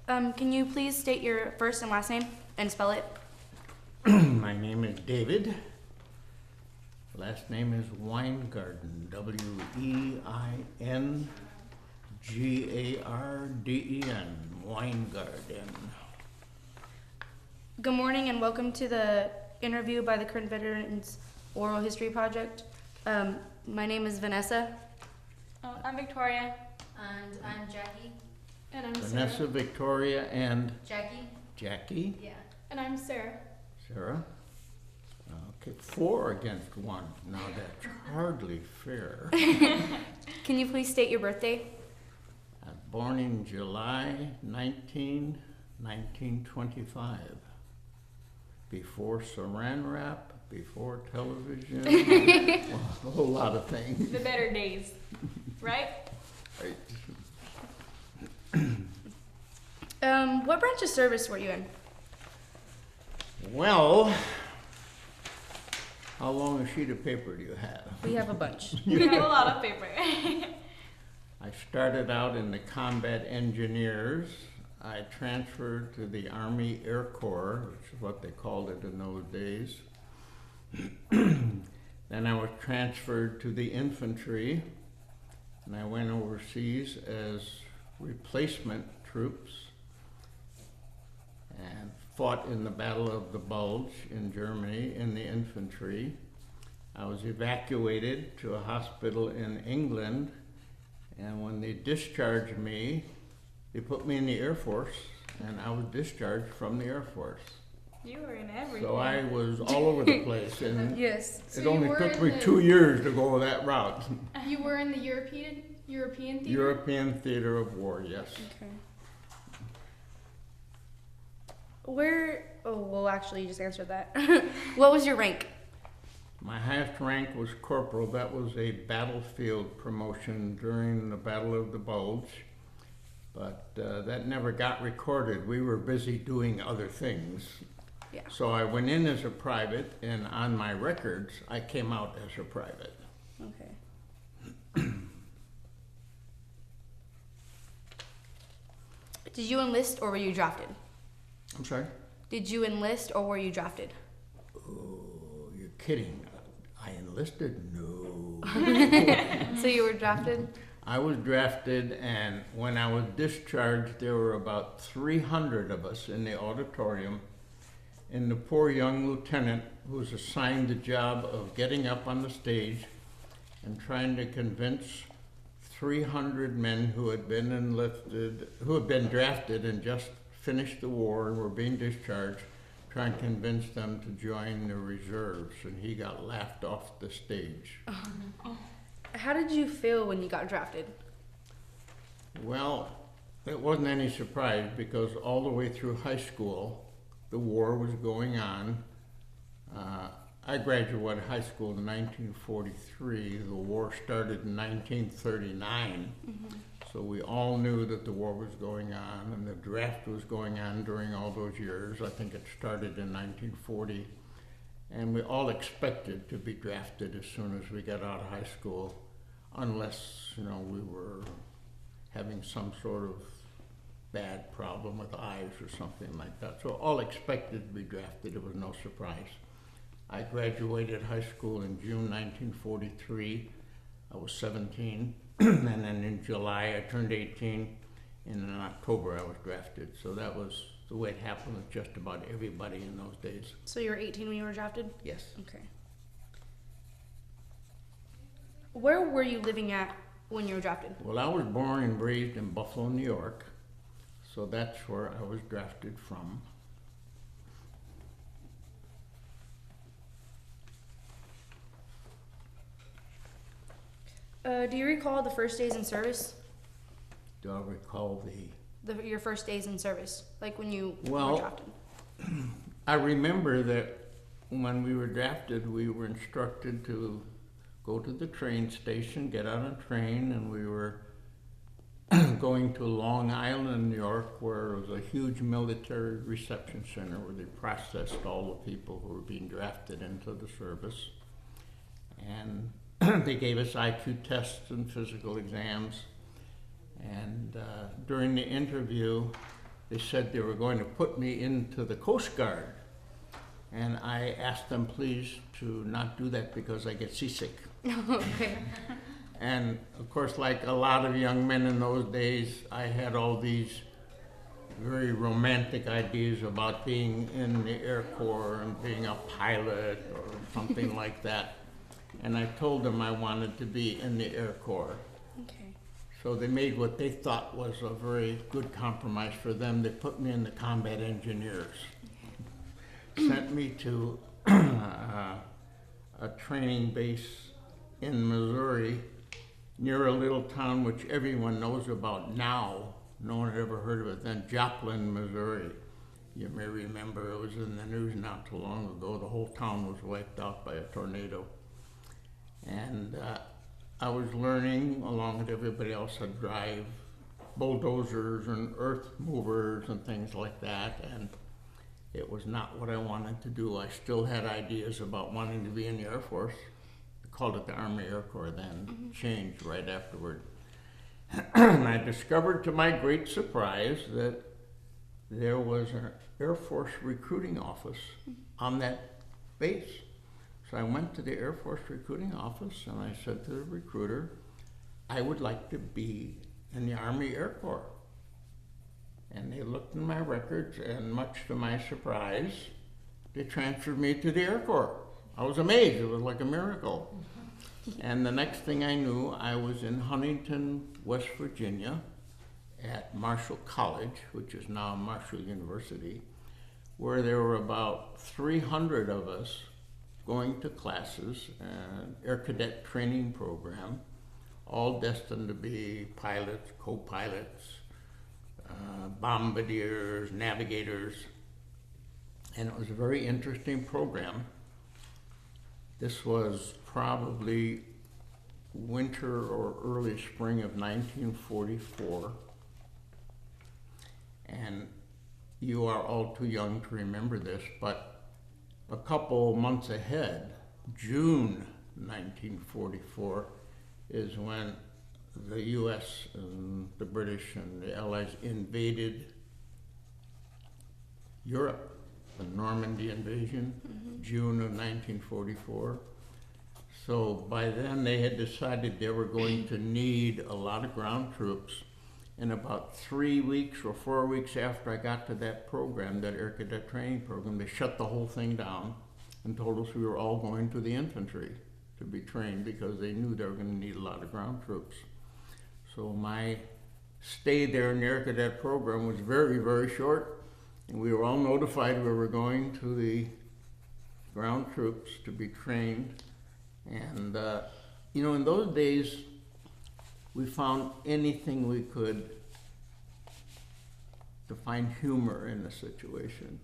Can you please state your first and last name and spell it? My name is David. Last name is Weingarden, Weingarden, Weingarden. Good morning and welcome to the interview by the Current Veterans Oral History Project. My name is Vanessa. I'm Victoria. And I'm Jackie. And I'm Vanessa, Sarah. Victoria, and Jackie? Jackie. Yeah. And I'm Sarah. Sarah. Okay, 4 against 1. Now that's hardly fair. Can you please state your birthday? Born in July 1925. Before saran wrap, before television, a whole lot of things. The better days, right? Right. What branch of service were you in? Well, how long a sheet of paper do you have? We have a bunch. We have a lot of paper. I started out in the combat engineers. I transferred to the Army Air Corps, which is what they called it in those days. Then I was transferred to the infantry, and I went overseas as replacement troops and fought in the Battle of the Bulge in Germany in the infantry. I was evacuated to a hospital in England, and when they discharged me, they put me in the Air Force, and I was discharged from the Air Force. You were in everything. So I was all over the place, and Yes. it So only you were took in me the- 2 years to go that route. You were in the European theater? European theater of war, yes. Okay. Well, actually, you just answered that. What was your rank? My highest rank was corporal. That was a battlefield promotion during the Battle of the Bulge, but that never got recorded. We were busy doing other things. Yeah. So I went in as a private, and on my records, I came out as a private. Okay. Did you enlist or were you drafted? I'm sorry? Did you enlist or were you drafted? Oh, you're kidding. I enlisted? No. So you were drafted? I was drafted, and when I was discharged, there were about 300 of us in the auditorium, and the poor young lieutenant who was assigned the job of getting up on the stage and trying to convince 300 men who had been enlisted, who had been drafted and just finished the war and were being discharged, trying to convince them to join the reserves, and he got laughed off the stage. How did you feel when you got drafted? Well, it wasn't any surprise because all the way through high school, the war was going on. I graduated high school in 1943. The war started in 1939. So we all knew that the war was going on and the draft was going on during all those years. I think it started in 1940. And we all expected to be drafted as soon as we got out of high school, unless, we were having some sort of bad problem with eyes or something like that. So all expected to be drafted. It was no surprise. I graduated high school in June 1943. I was 17. And then in July I turned 18. And in October I was drafted. So that was the way it happened with just about everybody in those days. So you were 18 when you were drafted? Yes. Okay. Where were you living at when you were drafted? Well, I was born and raised in Buffalo, New York. So that's where I was drafted from. Do you recall the first days in service? Do I recall Your first days in service, like when you Well- were drafted? I remember that when we were drafted, we were instructed to go to the train station, get on a train, and we were going to Long Island, New York, where there was a huge military reception center where they processed all the people who were being drafted into the service. And they gave us IQ tests and physical exams. And during the interview, they said they were going to put me into the Coast Guard. And I asked them please to not do that because I get seasick. Okay. And of course, like a lot of young men in those days, I had all these very romantic ideas about being in the Air Corps and being a pilot or something like that. And I told them I wanted to be in the Air Corps. Okay. So they made what they thought was a very good compromise for them. They put me in the combat engineers. Sent me to a training base in Missouri near a little town which everyone knows about now. No one had ever heard of it then, Joplin, Missouri. You may remember it was in the news not too long ago. The whole town was wiped out by a tornado. And I was learning, along with everybody else, to drive bulldozers and earth movers and things like that. And it was not what I wanted to do. I still had ideas about wanting to be in the Air Force. I called it the Army Air Corps then, changed right afterward. And I discovered to my great surprise that there was an Air Force recruiting office on that base. So I went to the Air Force recruiting office and I said to the recruiter, I would like to be in the Army Air Corps. And they looked in my records, and much to my surprise, they transferred me to the Air Corps. I was amazed. It was like a miracle. And the next thing I knew, I was in Huntington, West Virginia, at Marshall College, which is now Marshall University, where there were about 300 of us going to classes, an air cadet training program, all destined to be pilots, co-pilots, bombardiers, navigators, and it was a very interesting program. This was probably winter or early spring of 1944, and you are all too young to remember this, but a couple months ahead, June 1944, is when the U.S. and the British and the Allies invaded Europe, the Normandy invasion, June of 1944. So by then they had decided they were going to need a lot of ground troops. And about 3 weeks or 4 weeks after I got to that program, that Air Cadet Training Program, they shut the whole thing down and told us we were all going to the infantry to be trained because they knew they were going to need a lot of ground troops. So my stay there in the Air Cadet program was very, very short, and we were all notified we were going to the ground troops to be trained. And you know, in those days, we found anything we could to find humor in the situation.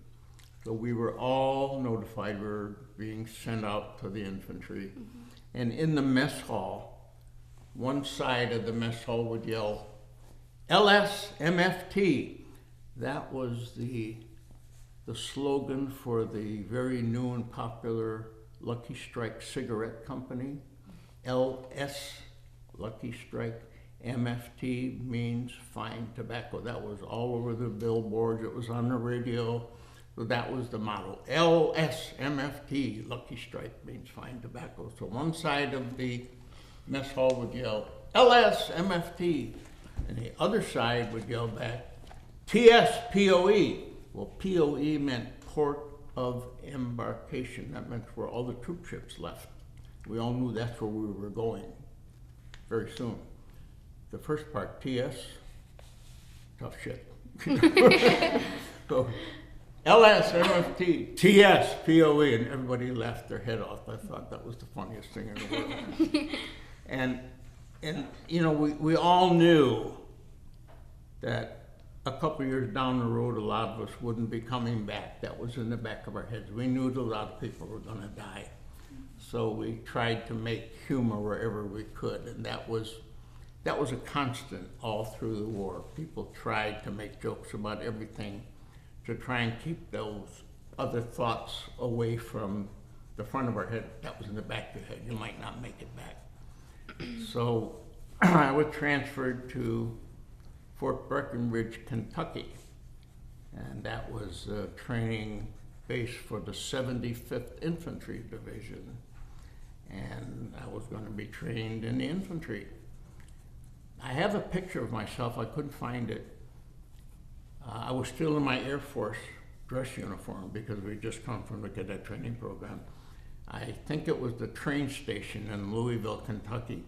So we were all notified we were being sent out to the infantry. And in the mess hall, one side of the mess hall would yell, LSMFT. That was the slogan for the very new and popular Lucky Strike cigarette company. LS, Lucky Strike, MFT means fine tobacco. That was all over the billboards. It was on the radio. So that was the motto. LSMFT, Lucky Strike means fine tobacco. So one side of the mess hall would yell, LSMFT, and the other side would yell back, TSPOE. Well, POE meant port of embarkation. That meant where all the troop ships left. We all knew that's where we were going very soon. The first part, TS, tough shit. So, LSMFT, TSPOE, and everybody laughed their head off. I thought that was the funniest thing in the world. And you know, we all knew that a couple years down the road, a lot of us wouldn't be coming back. That was in the back of our heads. We knew that a lot of people were going to die. So we tried to make humor wherever we could, and that was a constant all through the war. People tried to make jokes about everything to try and keep those other thoughts away from the front of our head. That was in the back of your head. You might not make it back. So I was transferred to Fort Breckenridge, Kentucky, and that was training base for the 75th Infantry Division. And I was going to be trained in the infantry. I have a picture of myself, I couldn't find it. I was still in my Air Force dress uniform because we just come from the cadet training program. I think it was the train station in Louisville, Kentucky.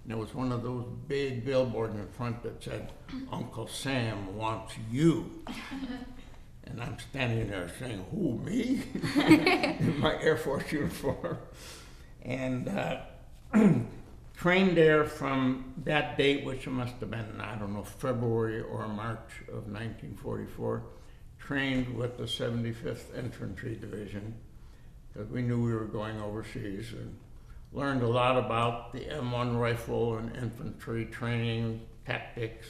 And there was one of those big billboards in front that said, "Uncle Sam wants you." And I'm standing there saying, "Who, me?" in my Air Force uniform. And trained there from that date, which must have been, I don't know, February or March of 1944. Trained with the 75th Infantry Division because we knew we were going overseas, and learned a lot about the M1 rifle and infantry training tactics.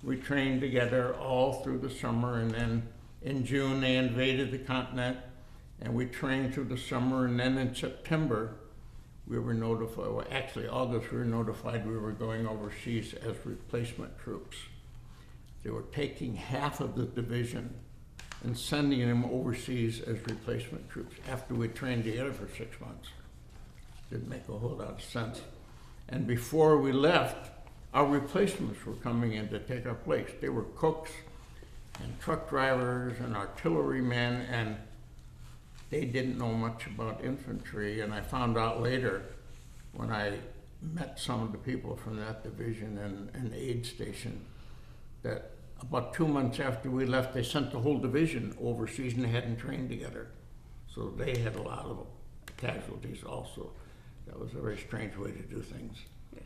We trained together all through the summer, and then in June they invaded the continent, and we trained through the summer, and then in September we were notified, well, actually August, we were notified we were going overseas as replacement troops. They were taking half of the division and sending them overseas as replacement troops after we trained together for 6 months. Didn't make a whole lot of sense. And before we left, our replacements were coming in to take our place. They were cooks and truck drivers and artillerymen, and they didn't know much about infantry. And I found out later when I met some of the people from that division in the aid station that about 2 months after we left, they sent the whole division overseas and they hadn't trained together. So they had a lot of casualties also. That was a very strange way to do things. Yes.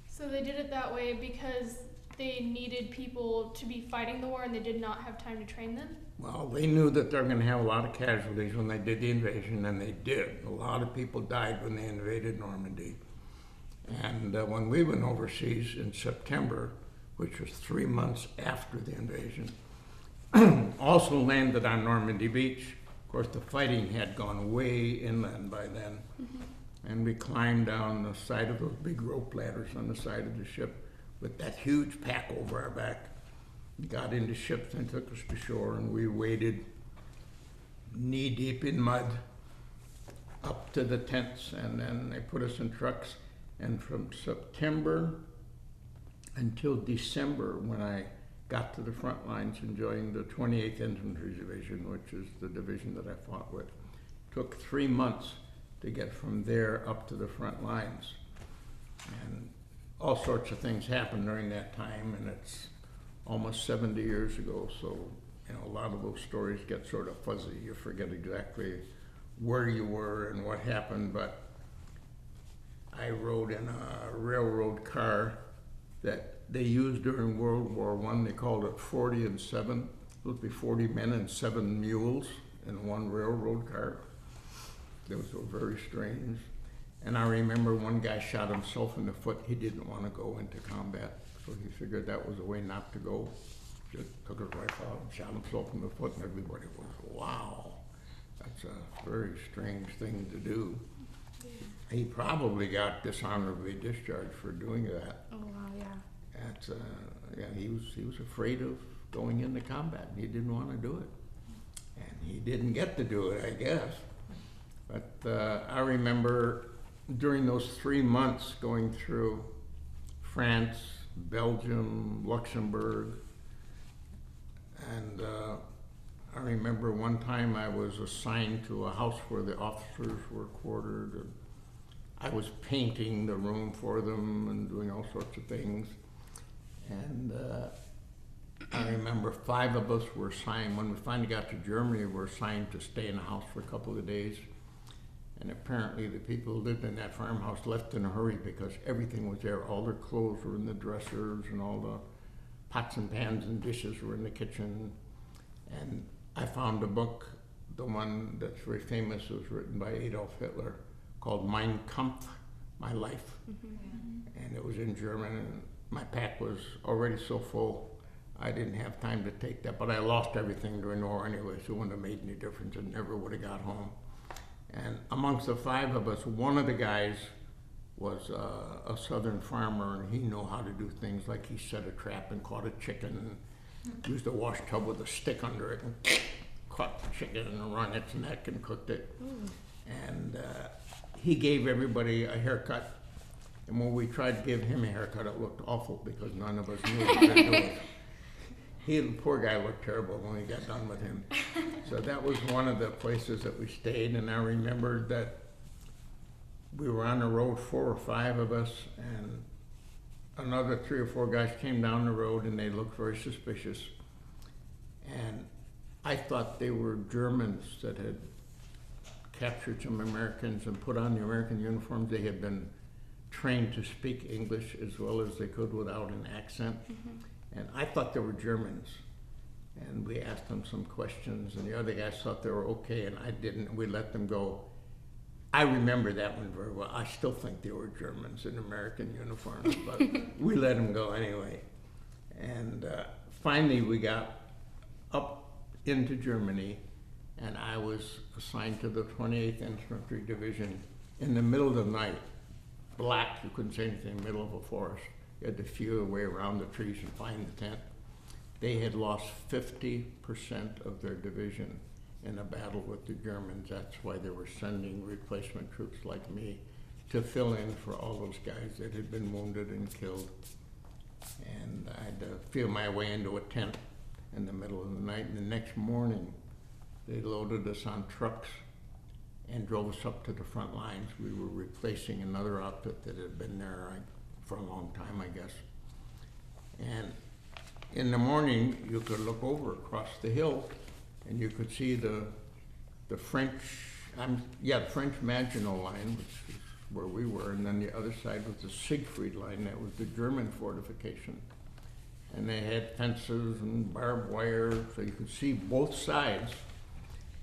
So they did it that way because they needed people to be fighting the war and they did not have time to train them? Well, they knew that they were going to have a lot of casualties when they did the invasion, and they did. A lot of people died when they invaded Normandy. And when we went overseas in September, which was 3 months after the invasion, also landed on Normandy Beach. Of course, the fighting had gone way inland by then. And we climbed down the side of those big rope ladders on the side of the ship with that huge pack over our back. We got into ships and took us to shore, and we waded knee deep in mud up to the tents, and then they put us in trucks. And from September until December, when I got to the front lines and joined the 28th Infantry Division, which is the division that I fought with, took 3 months to get from there up to the front lines. And all sorts of things happened during that time, and it's almost 70 years ago, so you know, a lot of those stories get sort of fuzzy. You forget exactly where you were and what happened, but I rode in a railroad car that they used during World War I. They called it 40 and 7. It would be 40 men and 7 mules in one railroad car. Those were very strange. And I remember one guy shot himself in the foot. He didn't want to go into combat, so he figured that was a way not to go. Just took his rifle out and shot himself in the foot, and everybody was, wow, that's a very strange thing to do. He probably got dishonorably discharged for doing that. Oh wow, yeah. That's yeah, he was afraid of going into combat, and he didn't want to do it, and he didn't get to do it, I guess. But I remember during those 3 months going through France, Belgium, Luxembourg, and I remember one time I was assigned to a house where the officers were quartered, and I was painting the room for them and doing all sorts of things. And I remember 5 of us were assigned, when we finally got to Germany, we were assigned to stay in the house for a couple of days. And apparently the people who lived in that farmhouse left in a hurry because everything was there. All their clothes were in the dressers, and all the pots and pans and dishes were in the kitchen. And I found a book, the one that's very famous, was written by Adolf Hitler, called Mein Kampf, My Life. And it was in German, and my pack was already so full I didn't have time to take that, but I lost everything during the war anyway, so it wouldn't have made any difference. It never would have got home. And amongst the 5 of us, one of the guys was a southern farmer, and he knew how to do things like he set a trap and caught a chicken, used a wash tub with a stick under it and caught the chicken and wrung its neck and cooked it. And he gave everybody a haircut. And when we tried to give him a haircut, it looked awful because none of us knew what to do with it. The poor guy looked terrible when we got done with him. So that was one of the places that we stayed, and I remembered that we were on the road, 4 or 5 of us, and another 3 or 4 guys came down the road and they looked very suspicious. And I thought they were Germans that had captured some Americans and put on the American uniforms. They had been trained to speak English as well as they could without an accent. And I thought they were Germans. And we asked them some questions, and the other guys thought they were okay, and I didn't. We let them go. I remember that one very well. I still think they were Germans in American uniforms, but we let them go anyway. And finally we got up into Germany, and I was assigned to the 28th Infantry Division in the middle of the night. Black, you couldn't say anything, middle of a forest. You had to feel your way around the trees and find the tent. They had lost 50% of their division in a battle with the Germans. That's why they were sending replacement troops like me to fill in for all those guys that had been wounded and killed. And I had to feel my way into a tent in the middle of the night. And the next morning, they loaded us on trucks and drove us up to the front lines. We were replacing another outfit that had been there for a long time, I guess. And in the morning, you could look over across the hill, and you could see the French, the French Maginot Line, which is where we were, and then the other side was the Siegfried Line. That was the German fortification. And they had fences and barbed wire, so you could see both sides.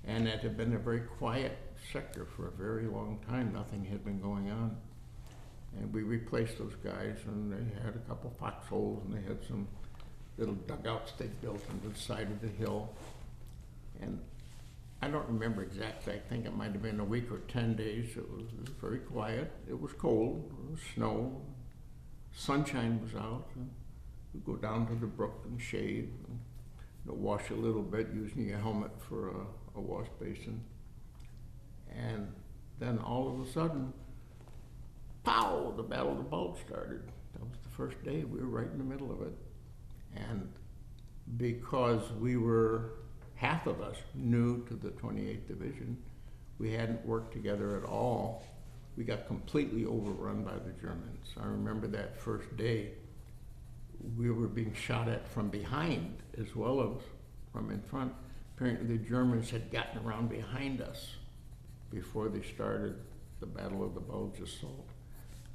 And it had been a very quiet sector for a very long time. Nothing had been going on. And we replaced those guys, and they had a couple foxholes, and they had some little dugouts they built on the side of the hill. And I don't remember exactly. I think it might have been a week or 10 days. It was very quiet. It was cold. It was snow. Sunshine was out. We'd go down to the brook and shave, and wash a little bit using a helmet for a wash basin. And then all of a sudden, pow, the Battle of the Bulge started. That was the first day. We were right in the middle of it. And because we were, half of us, new to the 28th Division, we hadn't worked together at all. We got completely overrun by the Germans. I remember that first day, we were being shot at from behind as well as from in front. Apparently the Germans had gotten around behind us before they started the Battle of the Bulge assault.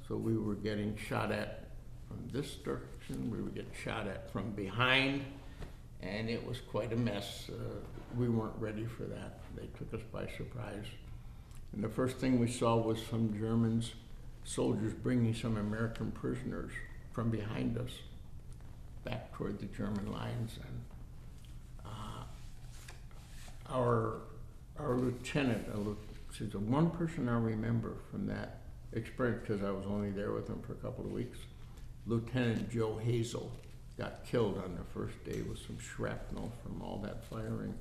So we were getting shot at from this direction, we were getting shot at from behind, and it was quite a mess. We weren't ready for that. They took us by surprise. And the first thing we saw was some Germans, soldiers bringing some American prisoners from behind us back toward the German lines. And our lieutenant, she's the one person I remember from that experience, because I was only there with him for a couple of weeks. Lieutenant Joe Hazel got killed on the first day with some shrapnel from all that firing.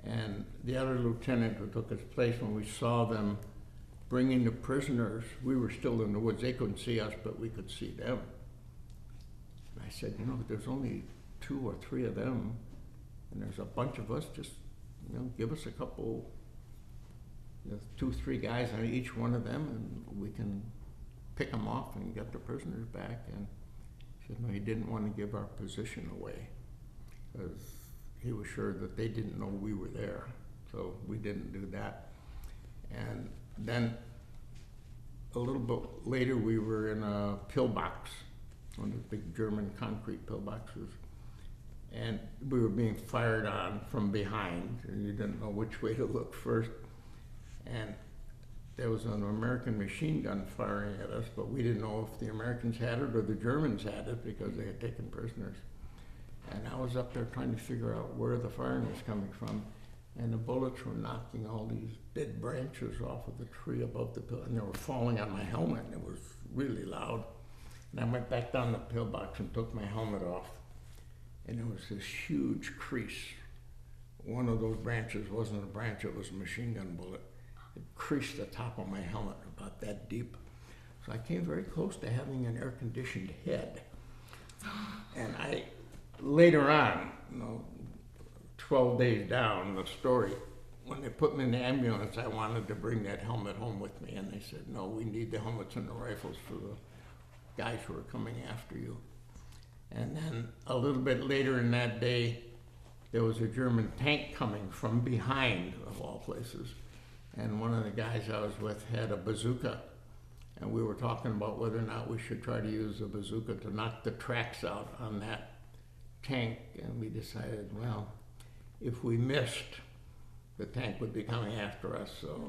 And the other lieutenant who took his place, when we saw them bringing the prisoners, we were still in the woods. They couldn't see us, but we could see them. And I said, there's only 2 or 3 of them, and there's a bunch of us. Just, give us a couple, 2, 3 guys on each one of them, and we can pick them off and get the prisoners back. And he said, no, he didn't want to give our position away, because he was sure that they didn't know we were there. So we didn't do that. And then a little bit later, we were in a pillbox, one of the big German concrete pillboxes, and we were being fired on from behind, and you didn't know which way to look first. And there was an American machine gun firing at us, but we didn't know if the Americans had it or the Germans had it, because they had taken prisoners. And I was up there trying to figure out where the firing was coming from, and the bullets were knocking all these dead branches off of the tree above the pill, and they were falling on my helmet, and it was really loud. And I went back down the pillbox and took my helmet off. and there was this huge crease. One of those branches wasn't a branch, it was a machine gun bullet. It creased the top of my helmet about that deep. So I came very close to having an air-conditioned head. And later on, 12 days down the story, when they put me in the ambulance, I wanted to bring that helmet home with me, and they said, no, we need the helmets and the rifles for the guys who are coming after you. And then a little bit later in that day, there was a German tank coming from behind, of all places. And one of the guys I was with had a bazooka. And we were talking about whether or not we should try to use a bazooka to knock the tracks out on that tank. And we decided, well, if we missed, the tank would be coming after us, so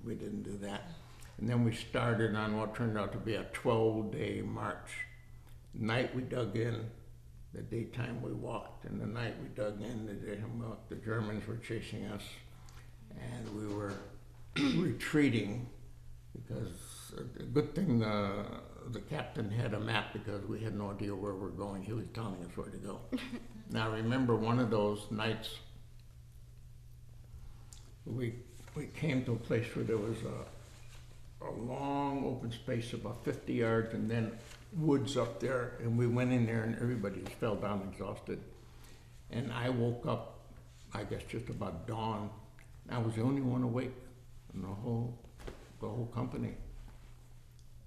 we didn't do that. And then we started on what turned out to be a 12-day march. Night we dug in, the daytime we walked, and the night we dug in, the daytime we walked. The Germans were chasing us, and we were retreating, because a good thing the captain had a map, because we had no idea where we're going. He was telling us where to go. Now I remember one of those nights, we came to a place where there was a long open space about 50 yards, and then woods up there, and we went in there and everybody just fell down exhausted. And I woke up, I guess just about dawn. I was the only one awake in the whole company.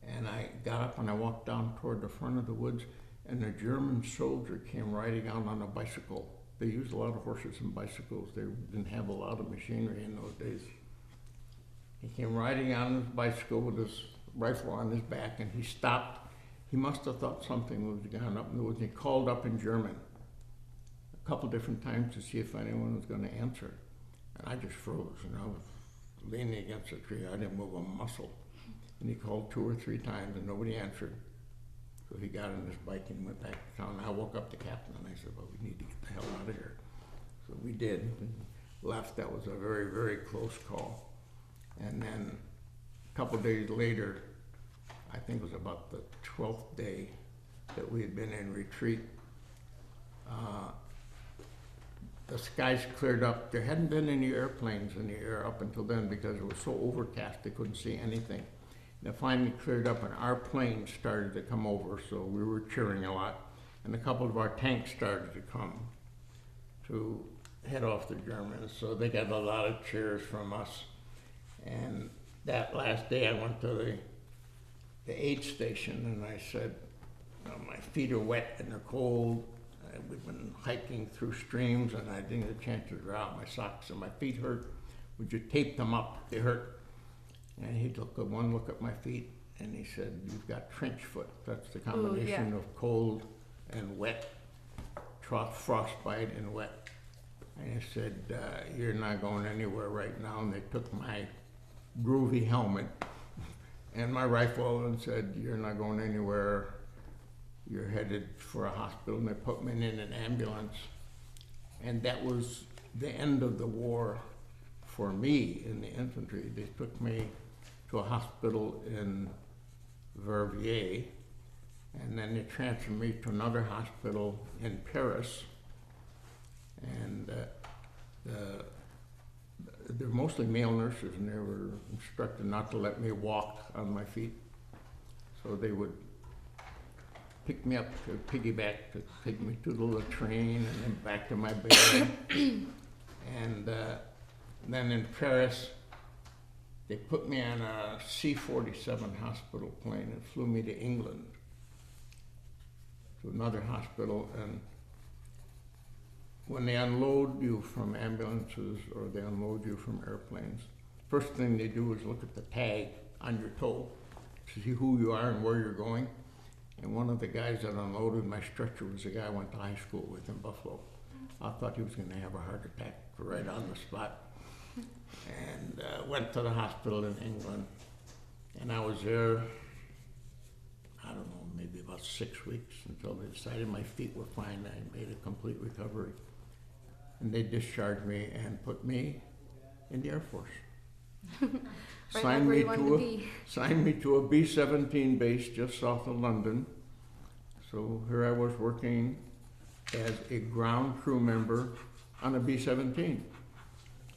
And I got up and I walked down toward the front of the woods, and a German soldier came riding out on a bicycle. They used a lot of horses and bicycles. They didn't have a lot of machinery in those days. He came riding on his bicycle with his rifle on his back, and he stopped. He must have thought something was gone up in the woods. He called up in German a couple different times to see if anyone was going to answer. And I just froze, and I was leaning against a tree. I didn't move a muscle. And he called 2 or 3 times, and nobody answered. So he got on his bike and went back to town. I woke up the captain, and I said, well, we need to get the hell out of here. So we did, and left. That was a very, very close call. And then a couple days later, I think it was about the 12th day that we had been in retreat, the skies cleared up. There hadn't been any airplanes in the air up until then, because it was so overcast they couldn't see anything. And it finally cleared up, and our planes started to come over, so we were cheering a lot. And a couple of our tanks started to come to head off the Germans, so they got a lot of cheers from us. And that last day I went to the aid station, and I said, my feet are wet and they're cold. We've been hiking through streams, and I didn't get a chance to dry out my socks, and my feet hurt. Would you tape them up? They hurt. And he took one look at my feet, and he said, you've got trench foot. That's the combination of cold and wet, frostbite and wet. And he said, you're not going anywhere right now. And they took my groovy helmet and my rifle and said, you're not going anywhere. You're headed for a hospital. And they put me in an ambulance. And that was the end of the war for me in the infantry. They took me to a hospital in Verviers, and then they transferred me to another hospital in Paris. And they're mostly male nurses, and they were instructed not to let me walk on my feet. So they would pick me up to piggyback to take me to the latrine and then back to my bed. And then in Paris, they put me on a C-47 hospital plane and flew me to England, to another hospital. And when they unload you from ambulances or they unload you from airplanes, first thing they do is look at the tag on your toe to see who you are and where you're going. And one of the guys that unloaded my stretcher was a guy I went to high school with in Buffalo. I thought he was going to have a heart attack right on the spot. And went to the hospital in England. And I was there, I don't know, maybe about 6 weeks until they decided my feet were fine. I made a complete recovery. And they discharged me and put me in the Air Force. Signed me to a B-17 base just south of London. So here I was working as a ground crew member on a B-17.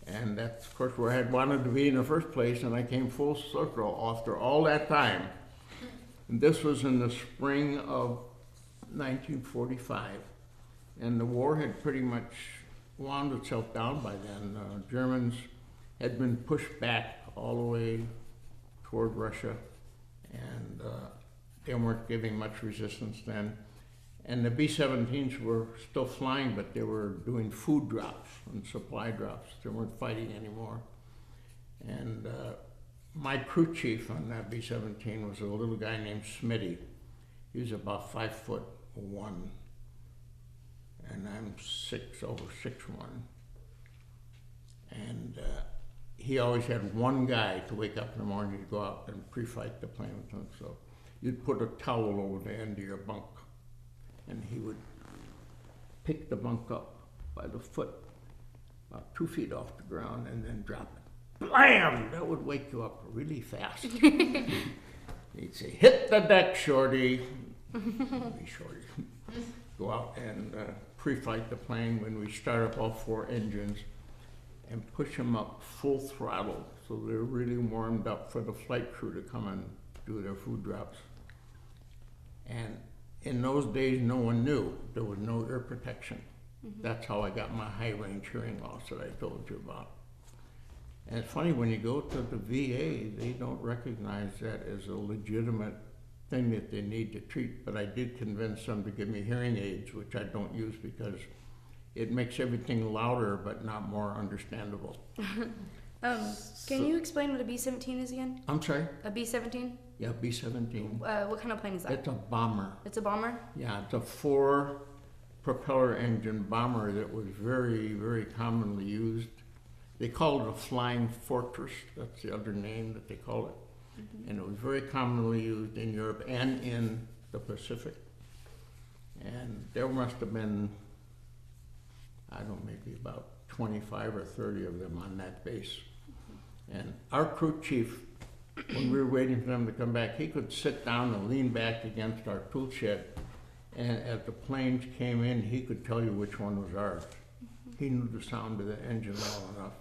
And that's, of course, where I had wanted to be in the first place, and I came full circle after all that time. And this was in the spring of 1945, and the war had pretty much wound itself down by then. Germans had been pushed back all the way toward Russia, and they weren't giving much resistance then. And the B-17s were still flying, but they were doing food drops and supply drops. They weren't fighting anymore. And my crew chief on that B-17 was a little guy named Smitty. He was about 5'1", and I'm over 6'1". And he always had one guy to wake up in the morning to go out and pre-fight the plane with him. So you'd put a towel over the end of your bunk, and he would pick the bunk up by the foot, about 2 feet off the ground, and then drop it. Blam! That would wake you up really fast. He'd say, "Hit the deck, Shorty." Be Shorty. Go out and pre-fight the plane when we start up all 4 engines and push them up full throttle so they're really warmed up for the flight crew to come and do their food drops. And in those days, no one knew. There was no ear protection. That's how I got my high-range hearing loss that I told you about. And it's funny, when you go to the VA, they don't recognize that as a legitimate thing that they need to treat. But I did convince them to give me hearing aids, which I don't use because it makes everything louder but not more understandable. Can you explain what a B-17 is again? I'm sorry? A B-17? Yeah, B-17. What kind of plane is that? It's a bomber. It's a bomber? Yeah, it's a 4-propeller engine bomber that was very, very commonly used. They call it a flying fortress. That's the other name that they call it. And it was very commonly used in Europe and in the Pacific. And there must have been, I don't know, maybe about 25 or 30 of them on that base. And our crew chief, when we were waiting for them to come back, he could sit down and lean back against our tool shed. And as the planes came in, he could tell you which one was ours. He knew the sound of the engine well enough.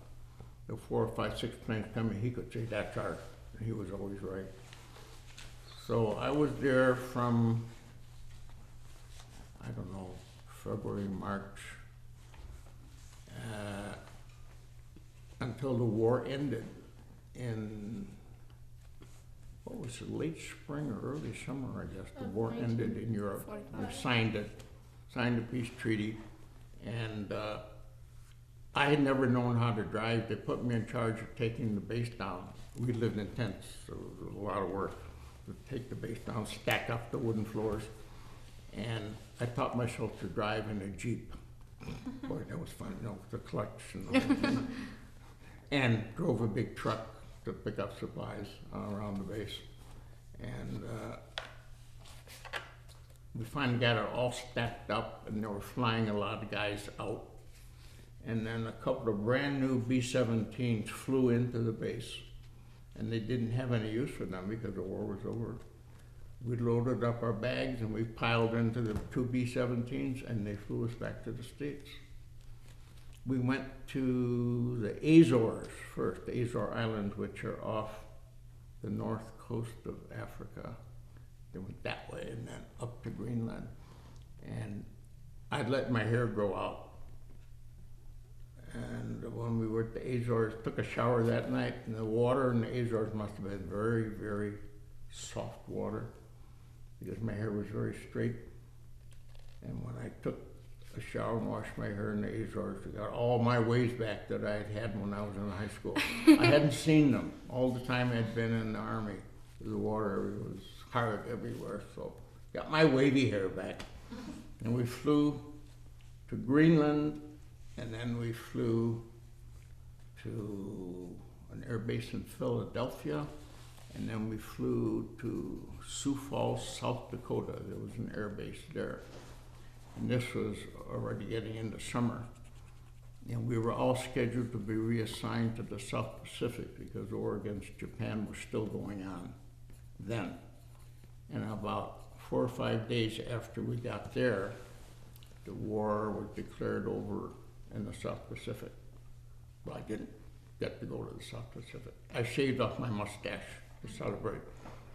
The 4, 5, 6 planes coming, he could say, "That's ours." And he was always right. So I was there from, I don't know, February, March, until the war ended in, what was it, late spring or early summer, I guess. The war ended in Europe. We signed a peace treaty, and I had never known how to drive. They put me in charge of taking the base down. We lived in tents, so it was a lot of work to take the base down, stack up the wooden floors, and I taught myself to drive in a Jeep. Boy, that was fun, you know, with the clutch and all. And drove a big truck to pick up supplies around the base. And we finally got it all stacked up, and they were flying a lot of guys out. And then a couple of brand new B-17s flew into the base, and they didn't have any use for them because the war was over. We loaded up our bags and we piled into the 2 B-17s, and they flew us back to the States. We went to the Azores first, the Azore Islands, which are off the north coast of Africa. They went that way and then up to Greenland. And I'd let my hair grow out. And when we were at the Azores, took a shower that night, and the water in the Azores must have been very, very soft water because my hair was very straight. And when I took a shower and washed my hair in the Azores, I got all my waves back that I had had when I was in high school. I hadn't seen them all the time I'd been in the Army. The water was hard everywhere, so got my wavy hair back. And we flew to Greenland, and then we flew to an air base in Philadelphia, and then we flew to Sioux Falls, South Dakota. There was an air base there. And this was already getting into summer. And we were all scheduled to be reassigned to the South Pacific because the war against Japan was still going on then. And about 4 or 5 days after we got there, the war was declared over in the South Pacific. Well, I didn't get to go to the South Pacific. I shaved off my mustache to celebrate.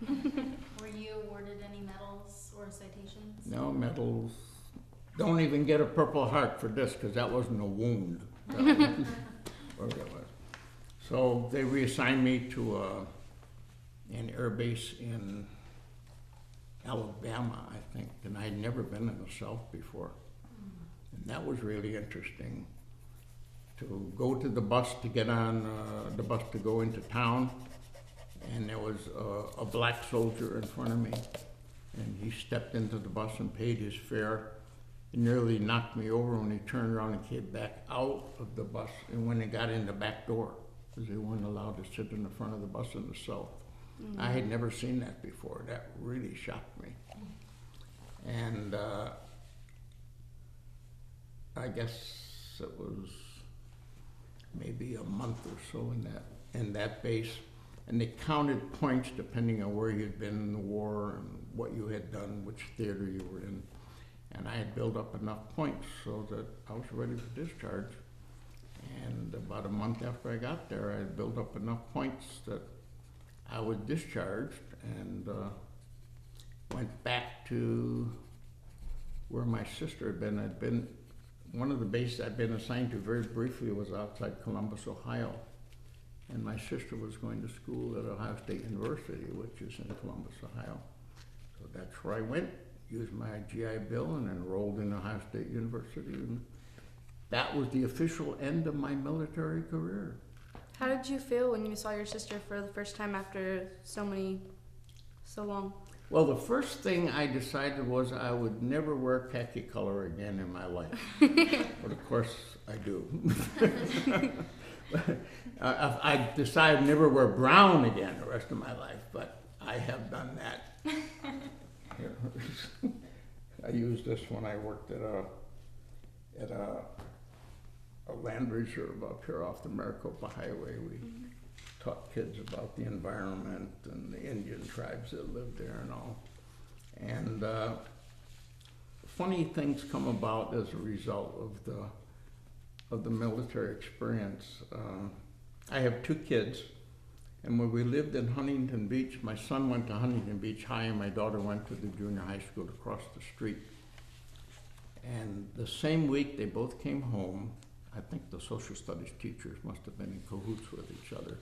Were you awarded any medals or citations? No medals. Don't even get a Purple Heart for this, because that wasn't a wound. Whatever it was. So they reassigned me to an air base in Alabama, I think, and I had never been in the South before. And that was really interesting. To go to the bus to get on the bus to go into town, and there was a black soldier in front of me, and he stepped into the bus and paid his fare. He nearly knocked me over when he turned around and came back out of the bus and when he got in the back door, because they weren't allowed to sit in the front of the bus in the South. I had never seen that before. That really shocked me. And I guess it was maybe a month or so in that base, and they counted points depending on where you'd been in the war and what you had done, which theater you were in. And I had built up enough points so that I was ready for discharge. And about a month after I got there, I had built up enough points that I was discharged and went back to where my sister had been. One of the bases I'd been assigned to very briefly was outside Columbus, Ohio. And my sister was going to school at Ohio State University, which is in Columbus, Ohio. So that's where I went, used my GI Bill, and enrolled in Ohio State University. And that was the official end of my military career. How did you feel when you saw your sister for the first time after so long? Well, the first thing I decided was I would never wear khaki color again in my life. But of course, I do. I decided never wear brown again the rest of my life, but I have done that. I used this when I worked at a land reserve up here off the Maricopa Highway. We taught kids about the environment and the Indian tribes that lived there and all. And funny things come about as a result of the military experience. I have 2 kids, and when we lived in Huntington Beach, my son went to Huntington Beach High and my daughter went to the junior high school across the street. And the same week they both came home. I think the social studies teachers must have been in cahoots with each other,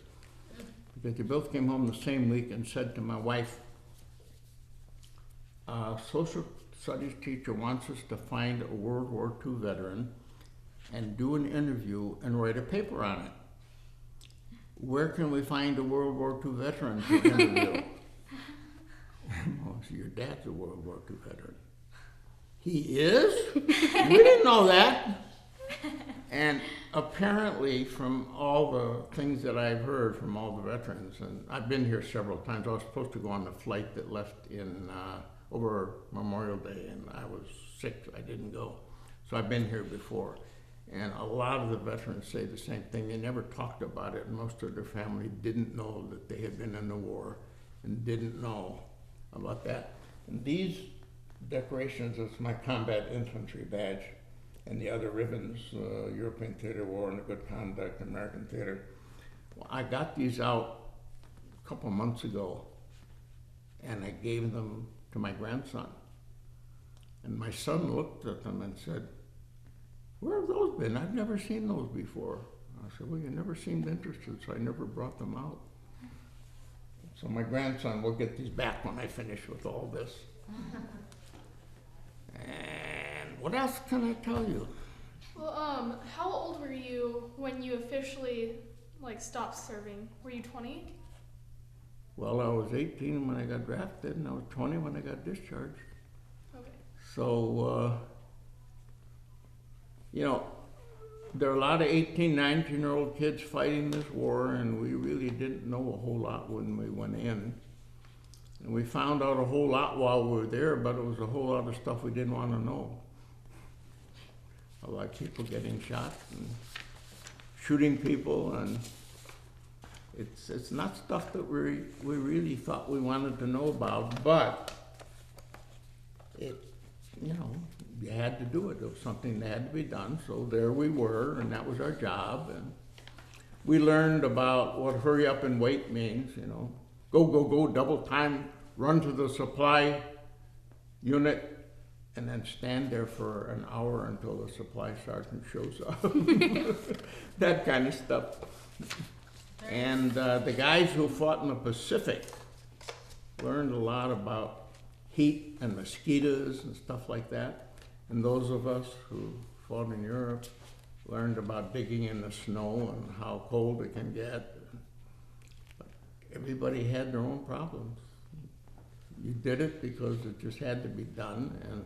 because they both came home the same week and said to my wife, social studies teacher wants us to find a World War II veteran and do an interview and write a paper on it. Where can we find a World War II veteran to interview? Well, so your dad's a World War II veteran. He is? We didn't know that. And apparently, from all the things that I've heard from all the veterans, and I've been here several times. I was supposed to go on the flight that left in over Memorial Day, and I was sick, so I didn't go. So I've been here before. And a lot of the veterans say the same thing. They never talked about it, and most of their family didn't know that they had been in the war and didn't know about that. And these decorations is my combat infantry badge, and the other ribbons, European Theater War and the Good Conduct, American Theater. Well, I got these out a couple months ago, and I gave them to my grandson. And my son looked at them and said, "Where have those been? I've never seen those before." I said, "Well, you never seemed interested, so I never brought them out." So my grandson will get these back when I finish with all this. And what else can I tell you? Well, how old were you when you officially stopped serving? Were you 20? Well, I was 18 when I got drafted, and I was 20 when I got discharged. Okay. So, there are a lot of 18, 19-year-old kids fighting this war, and we really didn't know a whole lot when we went in. And we found out a whole lot while we were there, but it was a whole lot of stuff we didn't want to know. Like people getting shot and shooting people, and it's not stuff that we really thought we wanted to know about, but you had to do it. It was something that had to be done. So there we were, and that was our job. And we learned about what hurry up and wait means, you know. Go, go, go, double time, run to the supply unit, and then stand there for an hour until the supply sergeant shows up. That kind of stuff. And the guys who fought in the Pacific learned a lot about heat and mosquitoes and stuff like that. And those of us who fought in Europe learned about digging in the snow and how cold it can get. But everybody had their own problems. You did it because it just had to be done, and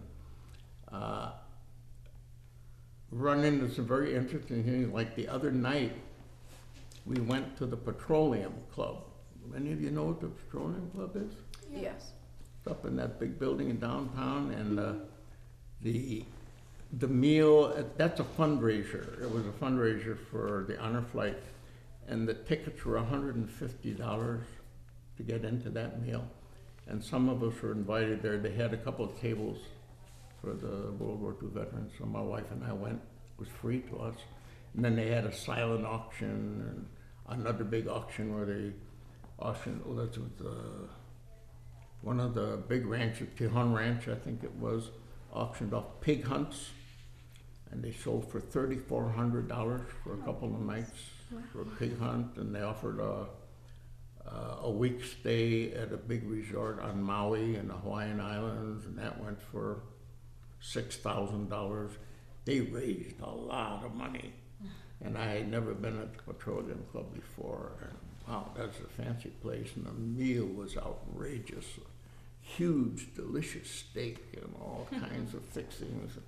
run into some very interesting things. Like the other night, we went to the Petroleum Club. Many of you know what the Petroleum Club is? Yes. It's up in that big building in downtown, and the meal, that's a fundraiser. It was a fundraiser for the honor flight, and the tickets were $150 to get into that meal. And some of us were invited there. They had a couple of tables for the World War II veterans, so my wife and I went. It was free to us. And then they had a silent auction and another big auction where they auctioned, that's with one of the big ranches, Tejon Ranch, I think it was, auctioned off pig hunts. And they sold for $3,400 for a couple of nights for a pig hunt. And they offered a week stay at a big resort on Maui in the Hawaiian Islands, and that went for $6,000. They raised a lot of money, and I had never been at the Petroleum Club before. And wow, that's a fancy place, and the meal was outrageous. Huge, delicious steak and all kinds of fixings.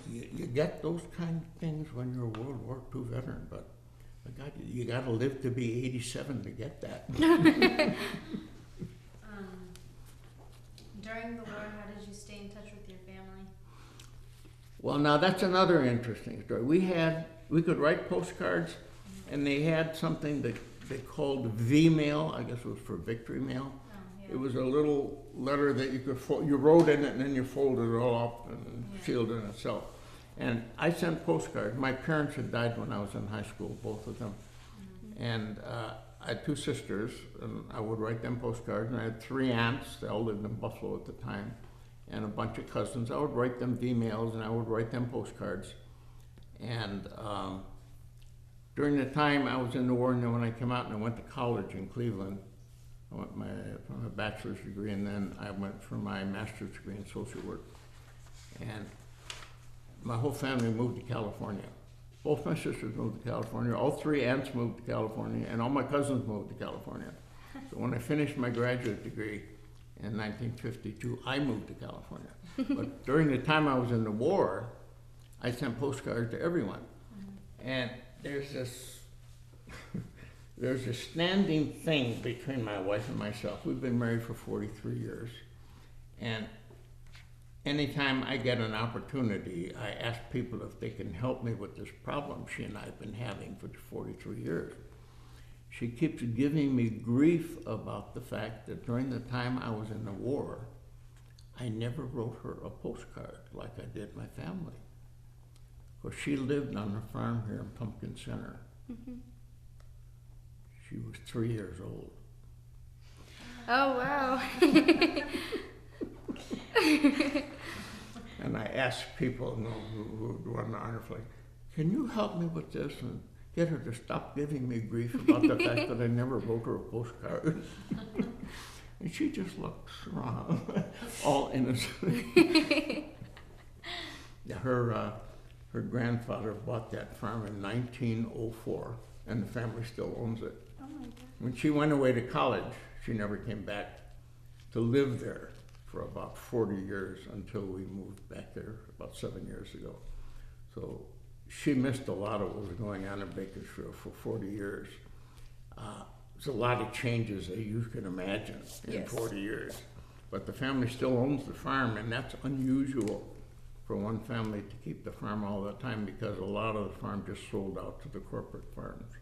You get those kind of things when you're a World War II veteran, but God, you got to live to be 87 to get that. During the war, how did you stay in touch with your family? Well, now that's another interesting story. We could write postcards, and they had something that they called V-mail. I guess it was for Victory Mail. Oh, yeah. It was a little letter that you could you wrote in it, and then you folded it all up and sealed it in itself. And I sent postcards. My parents had died when I was in high school, both of them. Mm-hmm. And I had two sisters, and I would write them postcards. And I had three aunts. They all lived in Buffalo at the time, and a bunch of cousins. I would write them V-mails, and I would write them postcards. And during the time I was in the war, and then when I came out and I went to college in Cleveland, I went for my bachelor's degree, and then I went for my master's degree in social work. And my whole family moved to California. Both my sisters moved to California. All three aunts moved to California, and all my cousins moved to California. So when I finished my graduate degree in 1952, I moved to California. But during the time I was in the war, I sent postcards to everyone. And there's this standing thing between my wife and myself. We've been married for 43 years. And anytime I get an opportunity, I ask people if they can help me with this problem she and I have been having for 43 years. She keeps giving me grief about the fact that during the time I was in the war, I never wrote her a postcard like I did my family. Because she lived on a farm here in Pumpkin Center. Mm-hmm. She was 3 years old. Oh, wow. And I asked people who run the honor flight, can you help me with this and get her to stop giving me grief about the fact that I never wrote her a postcard? And she just looks around, all innocent. Yeah, her grandfather bought that farm in 1904, and the family still owns it. Oh my God. When she went away to college, she never came back to live there for about 40 years until we moved back there about 7 years ago. So she missed a lot of what was going on in Bakersfield for 40 years. There's a lot of changes that you can imagine in 40 years. But the family still owns the farm, and that's unusual for one family to keep the farm all the time, because a lot of the farm just sold out to the corporate farms.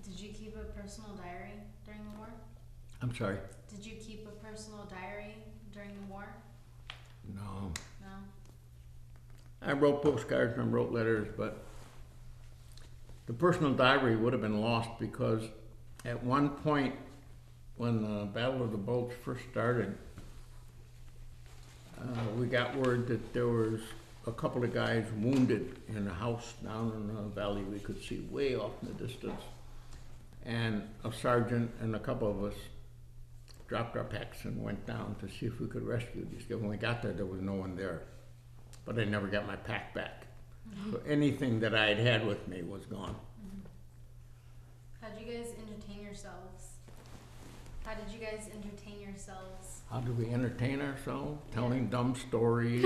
Did you keep a personal diary during the war? I'm sorry? Did you keep a personal diary during the war? No. No? I wrote postcards and wrote letters, but the personal diary would have been lost because at one point when the Battle of the Bulge first started, we got word that there was a couple of guys wounded in a house down in the valley we could see way off in the distance. And a sergeant and a couple of us dropped our packs and went down to see if we could rescue these guys. When we got there, there was no one there. But I never got my pack back. So anything that I had with me was gone. How'd you guys entertain yourselves? How did you guys entertain yourselves? How do we entertain ourselves? Telling dumb stories,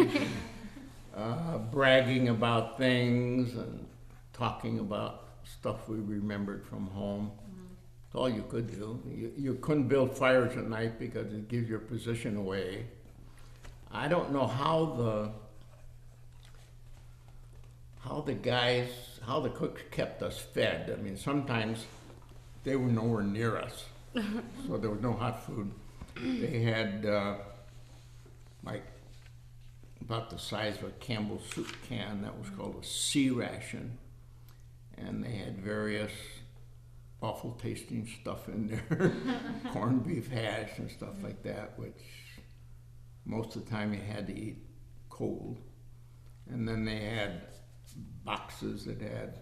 and, bragging about things, and talking about stuff we remembered from home. That's all you could do. You couldn't build fires at night because it gives your position away. I don't know how the cooks kept us fed. I mean, sometimes they were nowhere near us, so there was no hot food. They had like about the size of a Campbell's soup can. That was called a sea ration, and they had various awful tasting stuff in there, corned beef hash and stuff like that, which most of the time you had to eat cold. And then they had boxes that had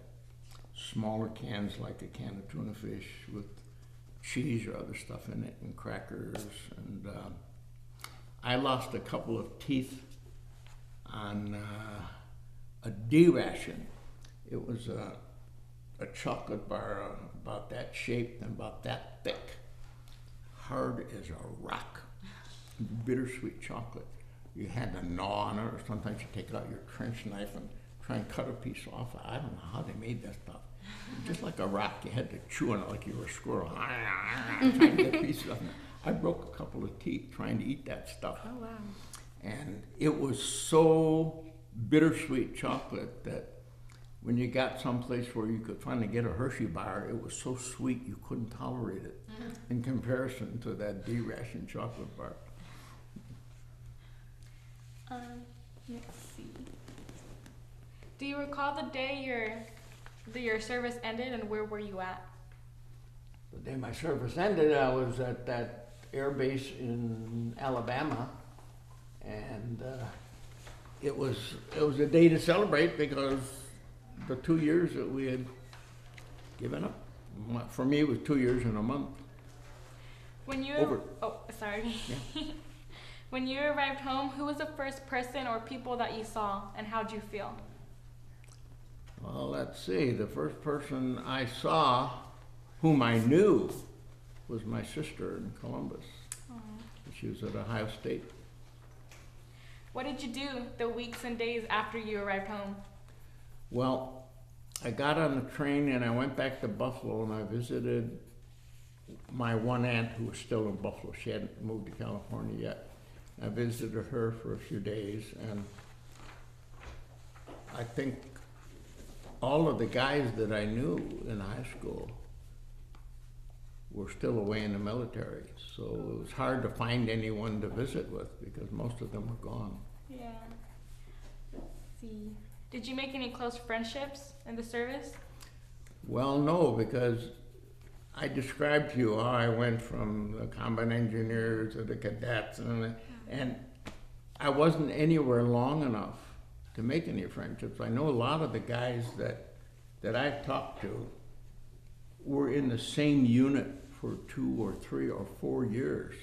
smaller cans, like a can of tuna fish with cheese or other stuff in it, and crackers. And I lost a couple of teeth on a D ration. It was a chocolate bar about that shape and about that thick, hard as a rock, bittersweet chocolate. You had to gnaw on it, or sometimes you take out your trench knife and try and cut a piece off. I don't know how they made that stuff. Just like a rock, you had to chew on it like you were a squirrel, trying to get pieces of it. I broke a couple of teeth trying to eat that stuff. Oh, wow. And it was so bittersweet chocolate that when you got someplace where you could finally get a Hershey bar, it was so sweet you couldn't tolerate it in comparison to that D ration chocolate bar. Let's see. Do you recall the day your service ended, and where were you at? The day my service ended, I was at that air base in Alabama, and it was a day to celebrate because the 2 years that we had given up. For me, it was 2 years and a month. When you Over. Oh, sorry. Yeah. When you arrived home, who was the first person or people that you saw, and how'd you feel? Well, let's see. The first person I saw, whom I knew, was my sister in Columbus. She was at Ohio State. What did you do the weeks and days after you arrived home? Well, I got on the train and I went back to Buffalo, and I visited my one aunt who was still in Buffalo. She hadn't moved to California yet. I visited her for a few days, and I think all of the guys that I knew in high school were still away in the military. So it was hard to find anyone to visit with because most of them were gone. Yeah. Let's see. Did you make any close friendships in the service? Well, no, because I described to you how I went from the combat engineer to the cadets, and I wasn't anywhere long enough to make any friendships. I know a lot of the guys that I've talked to were in the same unit for 2 or 3 or 4 years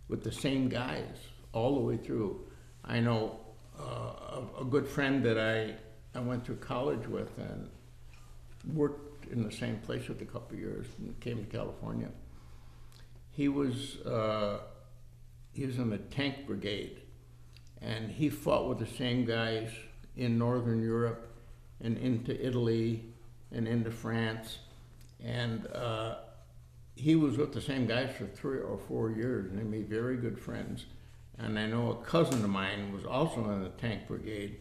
with the same guys all the way through. I know a good friend that I went to college with and worked in the same place with a couple of years and came to California. He was in the tank brigade, and he fought with the same guys in Northern Europe and into Italy and into France, and he was with the same guys for 3 or 4 years, and they made very good friends. And I know a cousin of mine was also in the tank brigade,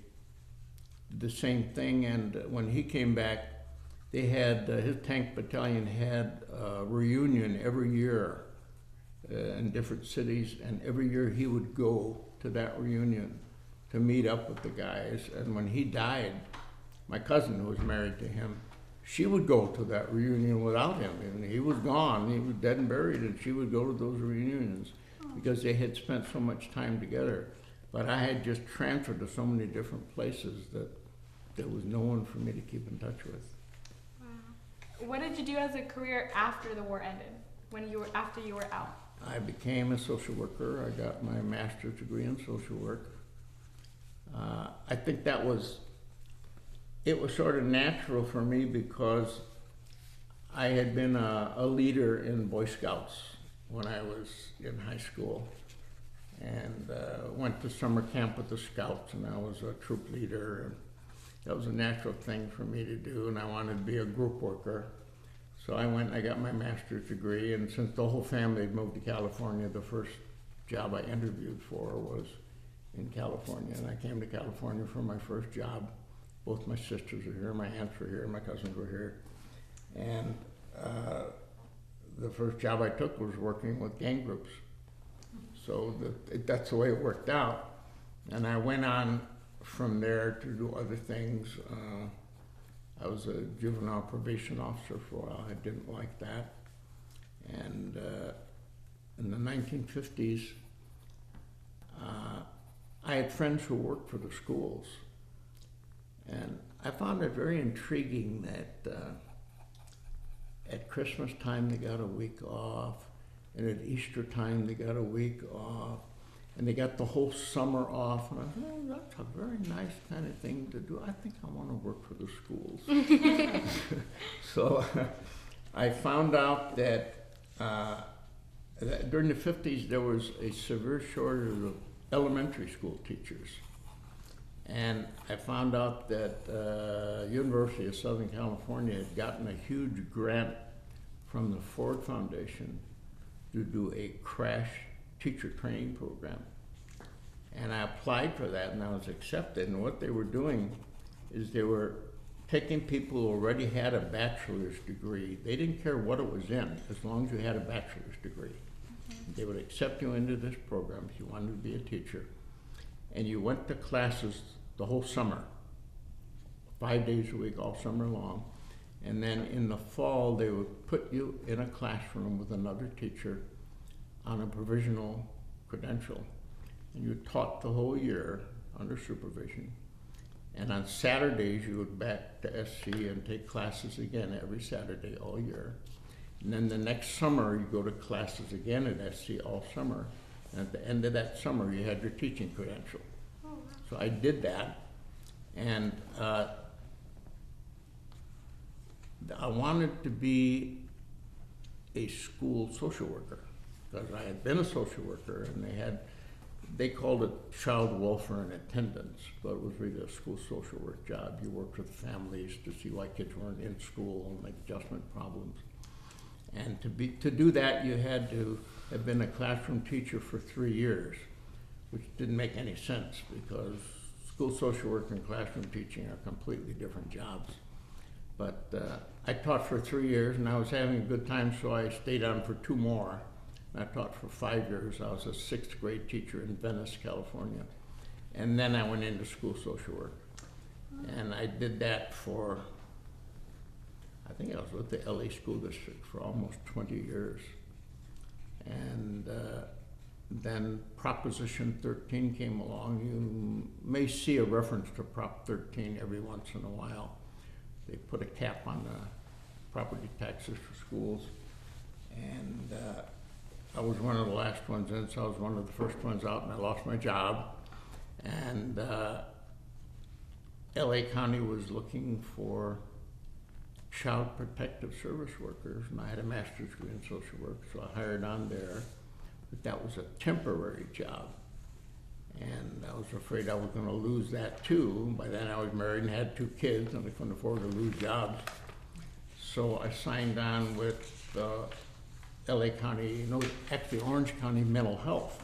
the same thing, and when he came back, they had, his tank battalion had a reunion every year in different cities, and every year he would go to that reunion to meet up with the guys. And when he died, my cousin, who was married to him, she would go to that reunion without him. And he was gone, he was dead and buried, and she would go to those reunions because they had spent so much time together. But I had just transferred to so many different places that there was no one for me to keep in touch with. Wow. What did you do as a career after the war ended? After you were out? I became a social worker. I got my master's degree in social work. I think it was sort of natural for me because I had been a leader in Boy Scouts when I was in high school, and went to summer camp with the Scouts, and I was a troop leader. And that was a natural thing for me to do, and I wanted to be a group worker. So I went and I got my master's degree, and since the whole family had moved to California, the first job I interviewed for was in California. And I came to California for my first job. Both my sisters were here, my aunts were here, my cousins were here. And the first job I took was working with gang groups. So that's the way it worked out. And I went on from there to do other things. I was a juvenile probation officer for a while. I didn't like that. And in the 1950s, I had friends who worked for the schools. And I found it very intriguing that at Christmas time they got a week off, and at Easter time they got a week off, and they got the whole summer off. And I thought, oh, that's a very nice kind of thing to do. I think I want to work for the schools. So I found out that during the 50s there was a severe shortage of elementary school teachers. And I found out that University of Southern California had gotten a huge grant from the Ford Foundation to do a crash teacher training program. And I applied for that and I was accepted. And what they were doing is they were taking people who already had a bachelor's degree. They didn't care what it was in, as long as you had a bachelor's degree. They would accept you into this program if you wanted to be a teacher. And you went to classes the whole summer, 5 days a week, all summer long. And then in the fall, they would put you in a classroom with another teacher on a provisional credential. And you taught the whole year under supervision. And on Saturdays, you would back to SC and take classes again every Saturday all year. And then the next summer, you go to classes again at SC all summer. And at the end of that summer, you had your teaching credential. So I did that, and I wanted to be a school social worker because I had been a social worker, and they called it child welfare and attendance, but it was really a school social work job. You worked with families to see why kids weren't in school and make adjustment problems. And to do that, you had to have been a classroom teacher for 3 years, which didn't make any sense because school social work and classroom teaching are completely different jobs. But I taught for 3 years and I was having a good time, so I stayed on for 2 more. And I taught for 5 years. I was a 6th grade teacher in Venice, California. And then I went into school social work. And I did that for, I think I was with the LA School District for almost 20 years. And then Proposition 13 came along. You may see a reference to Prop 13 every once in a while. They put a cap on the property taxes for schools. And I was one of the last ones in, so I was one of the first ones out, and I lost my job. And LA County was looking for child protective service workers, and I had a master's degree in social work, so I hired on there. But that was a temporary job, and I was afraid I was going to lose that too. By then I was married and had 2 kids, and I couldn't afford to lose jobs. So I signed on with LA County, actually Orange County Mental Health,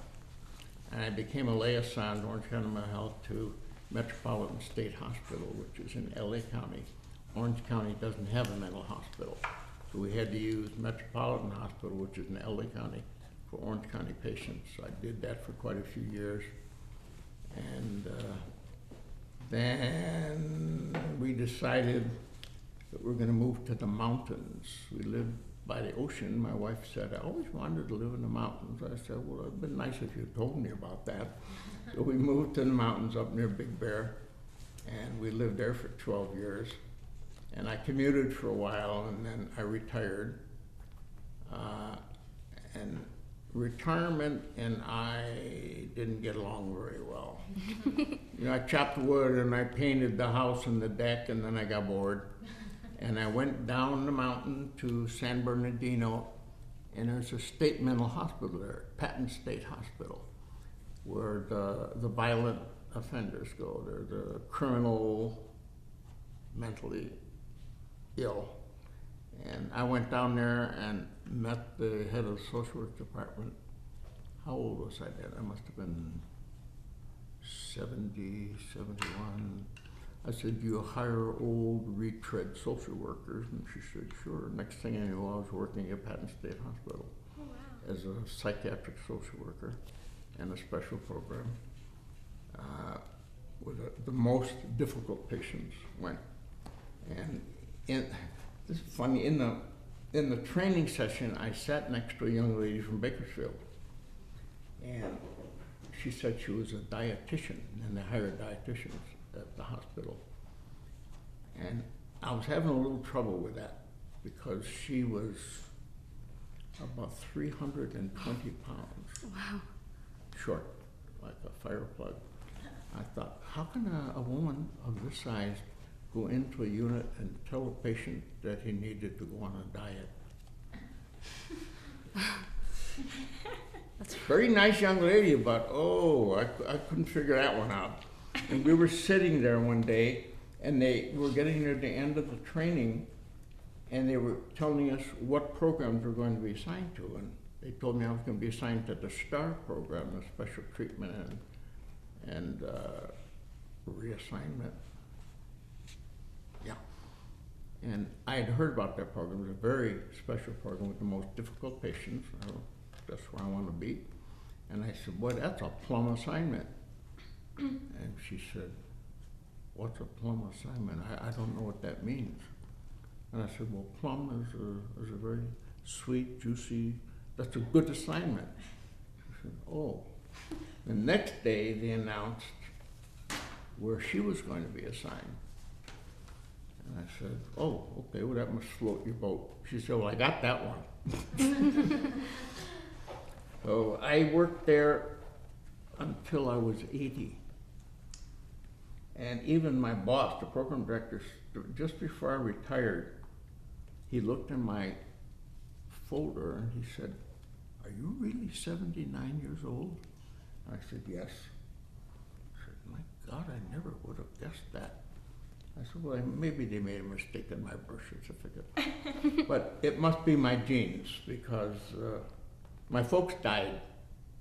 and I became a liaison to Orange County Mental Health to Metropolitan State Hospital, which is in LA County. Orange County doesn't have a mental hospital, so we had to use Metropolitan Hospital, which is in LA County, for Orange County patients. I did that for quite a few years. And then we decided that we're going to move to the mountains. We lived by the ocean. My wife said, I always wanted to live in the mountains. I said, well, it'd been nice if you told me about that. So we moved to the mountains up near Big Bear, and we lived there for 12 years. And I commuted for a while, and then I retired. And retirement and I didn't get along very well. You know, I chopped wood and I painted the house and the deck, and then I got bored. And I went down the mountain to San Bernardino, and there's a state mental hospital there, Patton State Hospital, where the violent offenders go. They're the criminal, mentally ill. And I went down there and met the head of the social work department. How old was I then? I must have been 70, 71. I said, do you hire old retread social workers? And she said, sure. Next thing I knew, I was working at Patton State Hospital as a psychiatric social worker in a special program where the most difficult patients went. And this is funny, in the training session, I sat next to a young lady from Bakersfield. And she said she was a dietitian, and they hired dietitians at the hospital. And I was having a little trouble with that because she was about 320 pounds. Wow. Short, like a fire plug. I thought, how can a woman of this size go into a unit and tell a patient that he needed to go on a diet? That's a very nice young lady, but I couldn't figure that one out. And we were sitting there one day, and they were getting near the end of the training, and they were telling us what programs we're going to be assigned to. And they told me I was going to be assigned to the STAR program, the special treatment and reassignment. Yeah. And I had heard about that program. It was a very special program with the most difficult patients. That's where I want to be. And I said, boy, that's a plum assignment. And she said, what's a plum assignment? I don't know what that means. And I said, well, plum is a very sweet, juicy, that's a good assignment. She said, oh. The next day they announced where she was going to be assigned. And I said, oh, okay, well that must float your boat. She said, well, I got that one. So I worked there until I was 80. And even my boss, the program director, just before I retired, he looked in my folder and he said, are you really 79 years old? I said, yes. He said, my God, I never would have guessed that. I said, well, maybe they made a mistake in my birth certificate. But it must be my genes because my folks died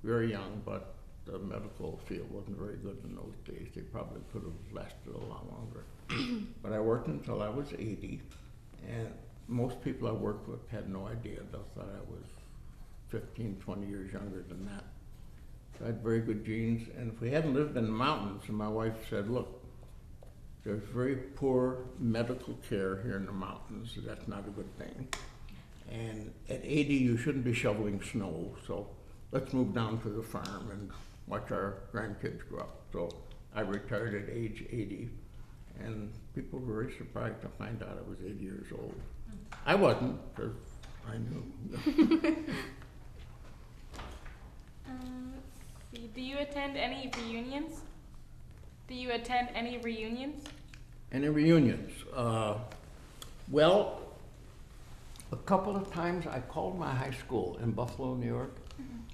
very young, but the medical field wasn't very good in those days. They probably could have lasted a lot longer. But I worked until I was 80, and most people I worked with had no idea. They thought I was 15, 20 years younger than that. So I had very good genes, and if we hadn't lived in the mountains, and my wife said, look, there's very poor medical care here in the mountains, so that's not a good thing. And at 80, you shouldn't be shoveling snow, so let's move down to the farm and watch our grandkids grow up. So I retired at age 80, and people were very surprised to find out I was 80 years old. I wasn't, because I knew. Let's see. Do you attend any reunions? Any reunions? Well, a couple of times I called my high school in Buffalo, New York,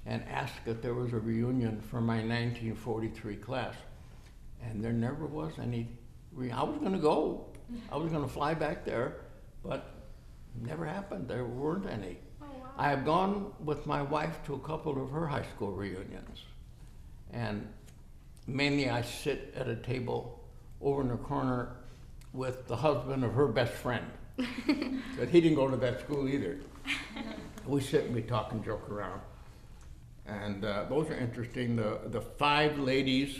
and asked if there was a reunion for my 1943 class. And there never was any. I was going to go. I was going to fly back there, but it never happened. There weren't any. Oh, wow. I have gone with my wife to a couple of her high school reunions. And mainly I sit at a table over in the corner with the husband of her best friend. But he didn't go to that school either. We sit and we talk and joke around. And those are interesting. The 5 ladies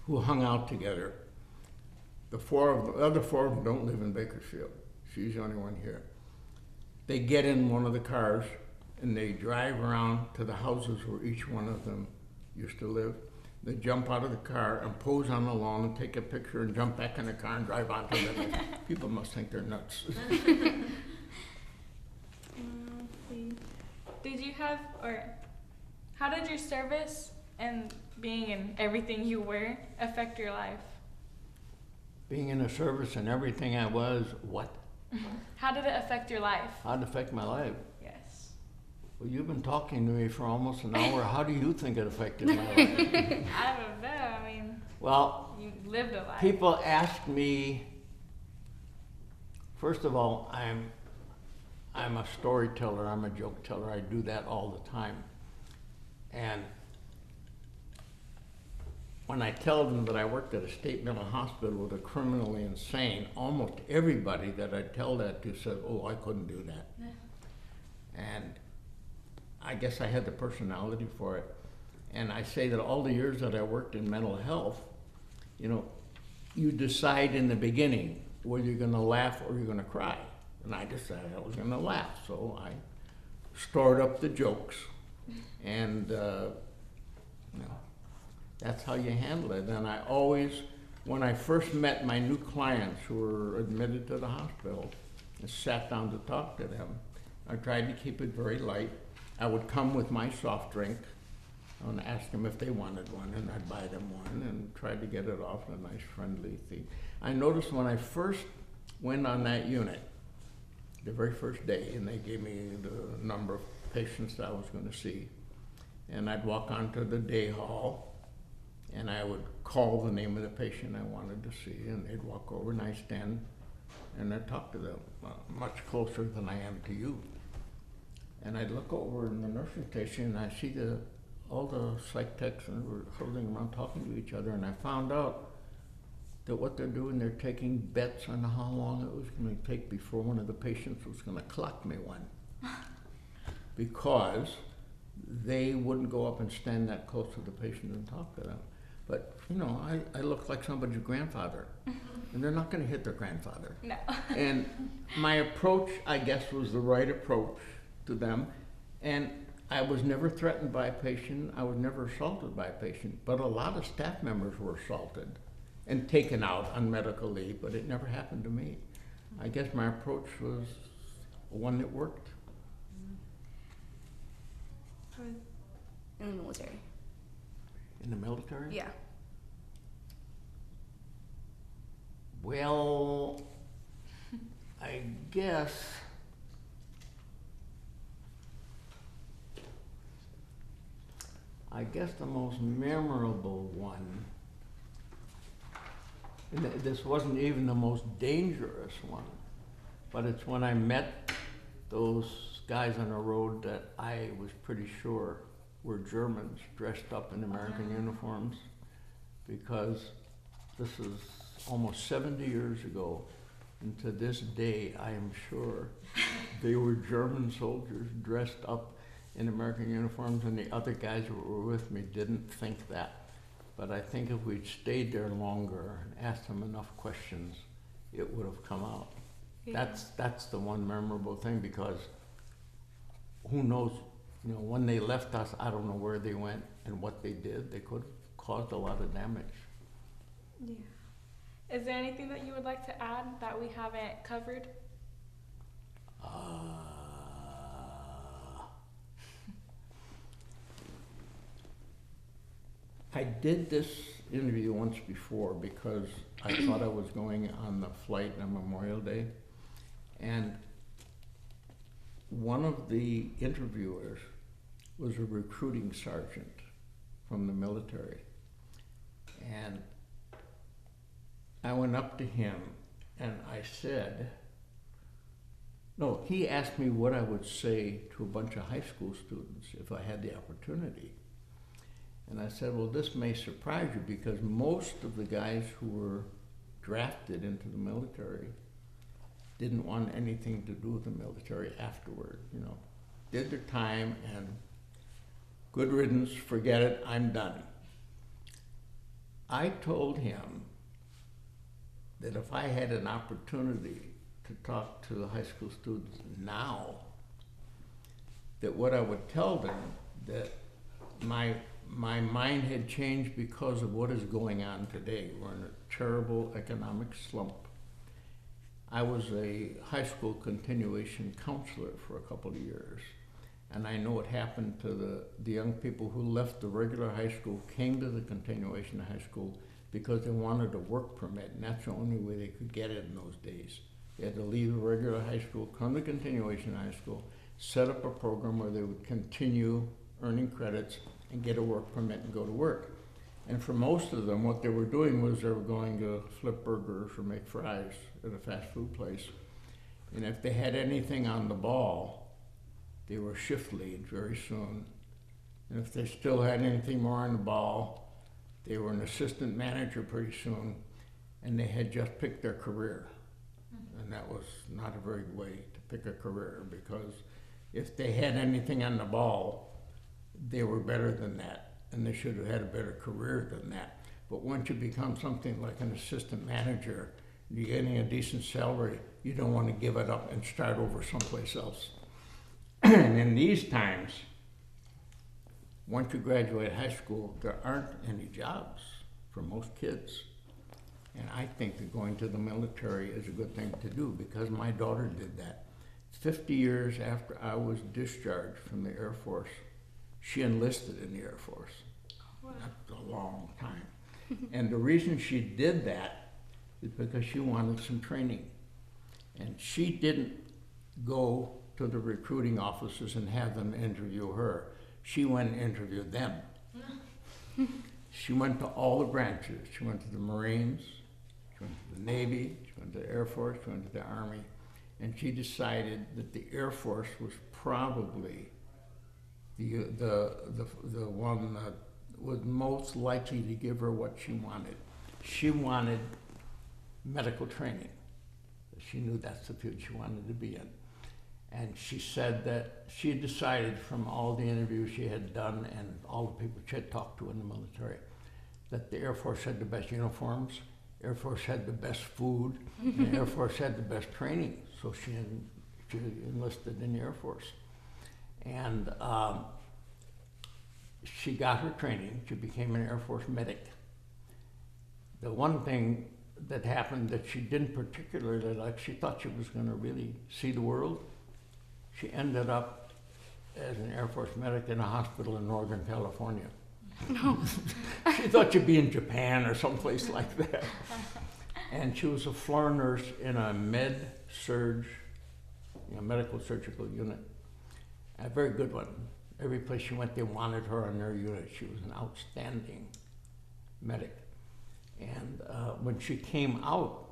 who hung out together, the other four of them don't live in Bakersfield. She's the only one here. They get in one of the cars and they drive around to the houses where each one of them used to live. They jump out of the car and pose on the lawn and take a picture and jump back in the car and drive on to them. People must think they're nuts. Did you have, or how did your service and being in everything you were affect your life? Being in the service and everything I was, what? How did it affect your life? How'd it affect my life? Yes. Well, you've been talking to me for almost an hour. How do you think it affected my life? I don't know. I mean, Well, you lived a life. people ask me, first of all, I'm a storyteller, I'm a joke teller, I do that all the time. And when I tell them that I worked at a state mental hospital with a criminally insane, almost everybody that I tell that to says, oh, I couldn't do that. And I guess I had the personality for it. And I say that all the years that I worked in mental health, you know, you decide in the beginning whether you're gonna laugh or you're gonna cry. And I decided I was gonna laugh, so I stored up the jokes. And you know, that's how you handle it. And I always, when I first met my new clients who were admitted to the hospital and sat down to talk to them, I tried to keep it very light. I would come with my soft drink and ask them if they wanted one, and I'd buy them one and try to get it off in a nice friendly thing. I noticed when I first went on that unit, the very first day, and they gave me the number of patients that I was going to see, and I'd walk onto the day hall and I would call the name of the patient I wanted to see, and they'd walk over and I'd stand and I'd talk to them much closer than I am to you. And I'd look over in the nursing station and I see all the psych techs and were huddling around talking to each other, and I found out that what they're doing, they're taking bets on how long it was going to take before one of the patients was going to clock me one. Because they wouldn't go up and stand that close to the patient and talk to them. But, you know, I look like somebody's grandfather, and they're not going to hit their grandfather. No. And my approach, I guess, was the right approach to them. And I was never threatened by a patient. I was never assaulted by a patient. But a lot of staff members were assaulted and taken out on medical leave, but it never happened to me. I guess my approach was one that worked. In the military. In the military? Yeah. Well, I guess the most memorable one, and this wasn't even the most dangerous one, but it's when I met those guys on the road that I was pretty sure were Germans dressed up in American uniforms, because this is almost 70 years ago, and to this day I am sure they were German soldiers dressed up in American uniforms, and the other guys who were with me didn't think that. But I think if we'd stayed there longer and asked them enough questions, it would have come out. Yeah. That's the one memorable thing, because who knows, you know, when they left us, I don't know where they went and what they did. They could have caused a lot of damage. Yeah. Is there anything that you would like to add that we haven't covered? I did this interview once before because I thought I was going on the flight on Memorial Day, and one of the interviewers was a recruiting sergeant from the military. And I went up to him and I said, no, he asked me what I would say to a bunch of high school students if I had the opportunity. And I said, well, this may surprise you, because most of the guys who were drafted into the military didn't want anything to do with the military afterward, you know. Did their time and good riddance, forget it, I'm done. I told him that if I had an opportunity to talk to the high school students now, that what I would tell them, that my mind had changed because of what is going on today. We're in a terrible economic slump. I was a high school continuation counselor for a couple of years, and I know what happened to the young people who left the regular high school, came to the continuation high school because they wanted a work permit, and that's the only way they could get it in those days. They had to leave the regular high school, come to continuation high school, set up a program where they would continue earning credits and get a work permit and go to work. And for most of them, what they were doing was they were going to flip burgers or make fries at a fast food place. And if they had anything on the ball, they were shift leads very soon. And if they still had anything more on the ball, they were an assistant manager pretty soon, and they had just picked their career. And that was not a very good way to pick a career, because if they had anything on the ball, they were better than that, and they should have had a better career than that. But once you become something like an assistant manager, you're getting a decent salary, you don't want to give it up and start over someplace else. And in these times, once you graduate high school, there aren't any jobs for most kids. And I think that going to the military is a good thing to do, because my daughter did that. 50 years after I was discharged from the Air Force, she enlisted in the Air Force. That's a long time. And the reason she did that is because she wanted some training. And she didn't go to the recruiting offices and have them interview her. She went and interviewed them. She went to all the branches. She went to the Marines, she went to the Navy, she went to the Air Force, she went to the Army, and she decided that the Air Force was probably the one that was most likely to give her what she wanted. She wanted medical training. She knew that's the field she wanted to be in. And she said that she had decided from all the interviews she had done and all the people she had talked to in the military, that the Air Force had the best uniforms, Air Force had the best food, and the Air Force had the best training. So she enlisted in the Air Force. And she got her training. She became an Air Force medic. The one thing that happened that she didn't particularly like, she thought she was going to really see the world. She ended up as an Air Force medic in a hospital in Northern California. No. She thought she'd be in Japan or someplace like that. And she was a floor nurse in a med-surg, medical surgical unit. A very good one. Every place she went, they wanted her on their unit. She was an outstanding medic. And when she came out,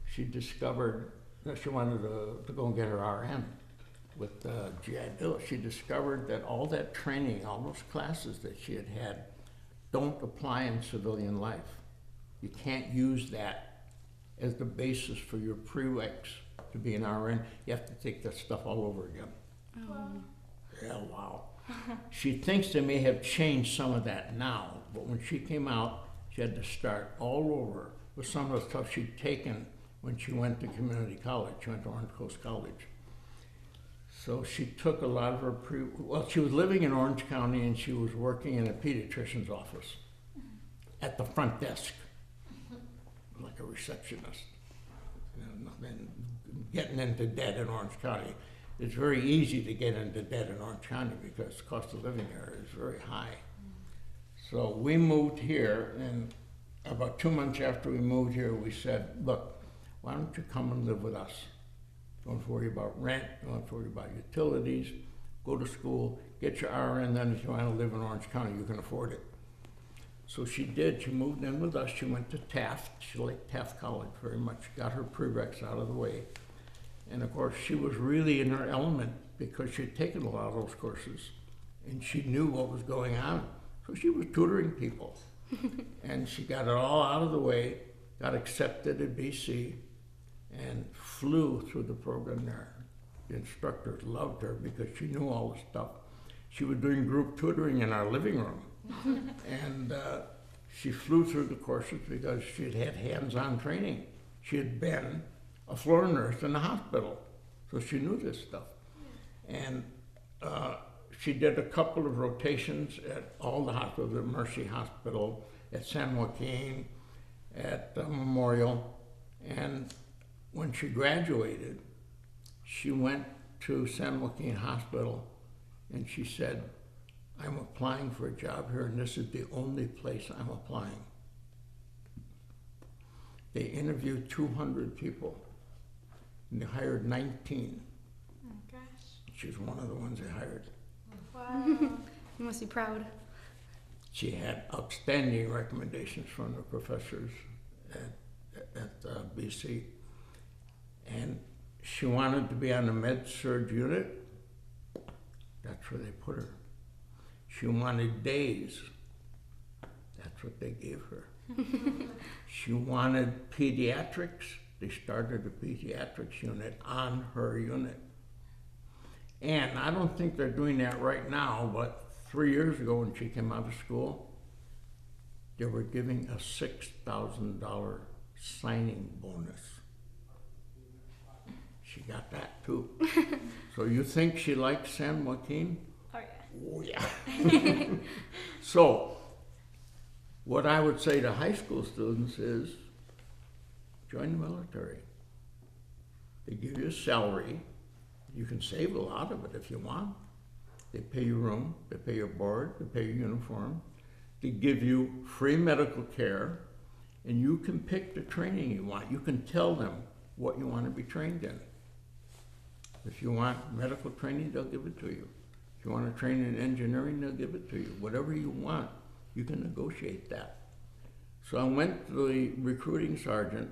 she discovered that she wanted to go and get her RN with GI Bill. She discovered that all that training, all those classes that she had had, don't apply in civilian life. You can't use that as the basis for your prereqs to be an RN. You have to take that stuff all over again. Wow. Yeah, wow. She thinks they may have changed some of that now, but when she came out, she had to start all over with some of the stuff she'd taken when she went to community college. She went to Orange Coast College. So she took a lot of her she was living in Orange County, and she was working in a pediatrician's office at the front desk, like a receptionist. And getting into debt in Orange County. It's very easy to get into debt in Orange County because the cost of living there is very high. So we moved here, and about 2 months after we moved here, we said, look, why don't you come and live with us? Don't have to worry about rent, don't have to worry about utilities, go to school, get your RN, then if you want to live in Orange County, you can afford it. So she did. She moved in with us. She went to Taft. She liked Taft College very much, got her prereqs out of the way. And of course, she was really in her element because she had taken a lot of those courses and she knew what was going on. So she was tutoring people. And she got it all out of the way, got accepted at BC, and flew through the program there. The instructors loved her because she knew all the stuff. She was doing group tutoring in our living room. And she flew through the courses because she'd had hands-on training. She had been a floor nurse in the hospital, so she knew this stuff. And she did a couple of rotations at all the hospitals, at Mercy Hospital, at San Joaquin, at Memorial. And when she graduated, she went to San Joaquin Hospital and she said, I'm applying for a job here and this is the only place I'm applying. They interviewed 200 people and they hired 19. Oh gosh. She's one of the ones they hired. Wow. You must be proud. She had outstanding recommendations from the professors at BC. And she wanted to be on the med-surg unit. That's where they put her. She wanted days. That's what they gave her. She wanted pediatrics. They started a pediatrics unit on her unit. And I don't think they're doing that right now, but 3 years ago when she came out of school, they were giving a $6,000 signing bonus. She got that too. So you think she likes San Joaquin? Oh yeah. Oh yeah. So what I would say to high school students is join the military. They give you a salary. You can save a lot of it if you want. They pay your room, they pay your board, they pay your uniform. They give you free medical care, and you can pick the training you want. You can tell them what you want to be trained in. If you want medical training, they'll give it to you. If you want to train in engineering, they'll give it to you. Whatever you want, you can negotiate that. So I went to the recruiting sergeant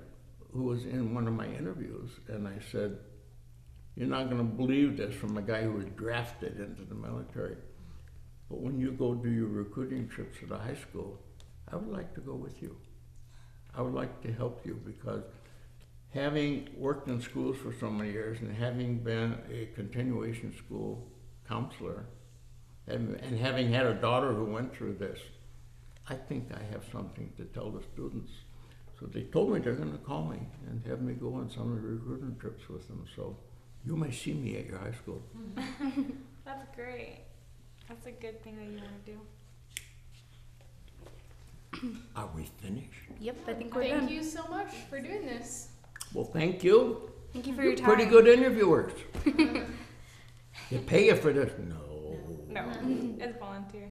who was in one of my interviews, and I said, you're not going to believe this from a guy who was drafted into the military, but when you go do your recruiting trips to the high school, I would like to go with you. I would like to help you because having worked in schools for so many years and having been a continuation school counselor and having had a daughter who went through this, I think I have something to tell the students. So they told me they're going to call me and have me go on some of the recruiting trips with them. So you may see me at your high school. That's great. That's a good thing that you want to do. Are we finished? Yep, I think we're done. Thank you so much for doing this. Well, thank you. Thank you for You're your time. pretty good interviewers. They pay you for this? No. No, it's volunteer.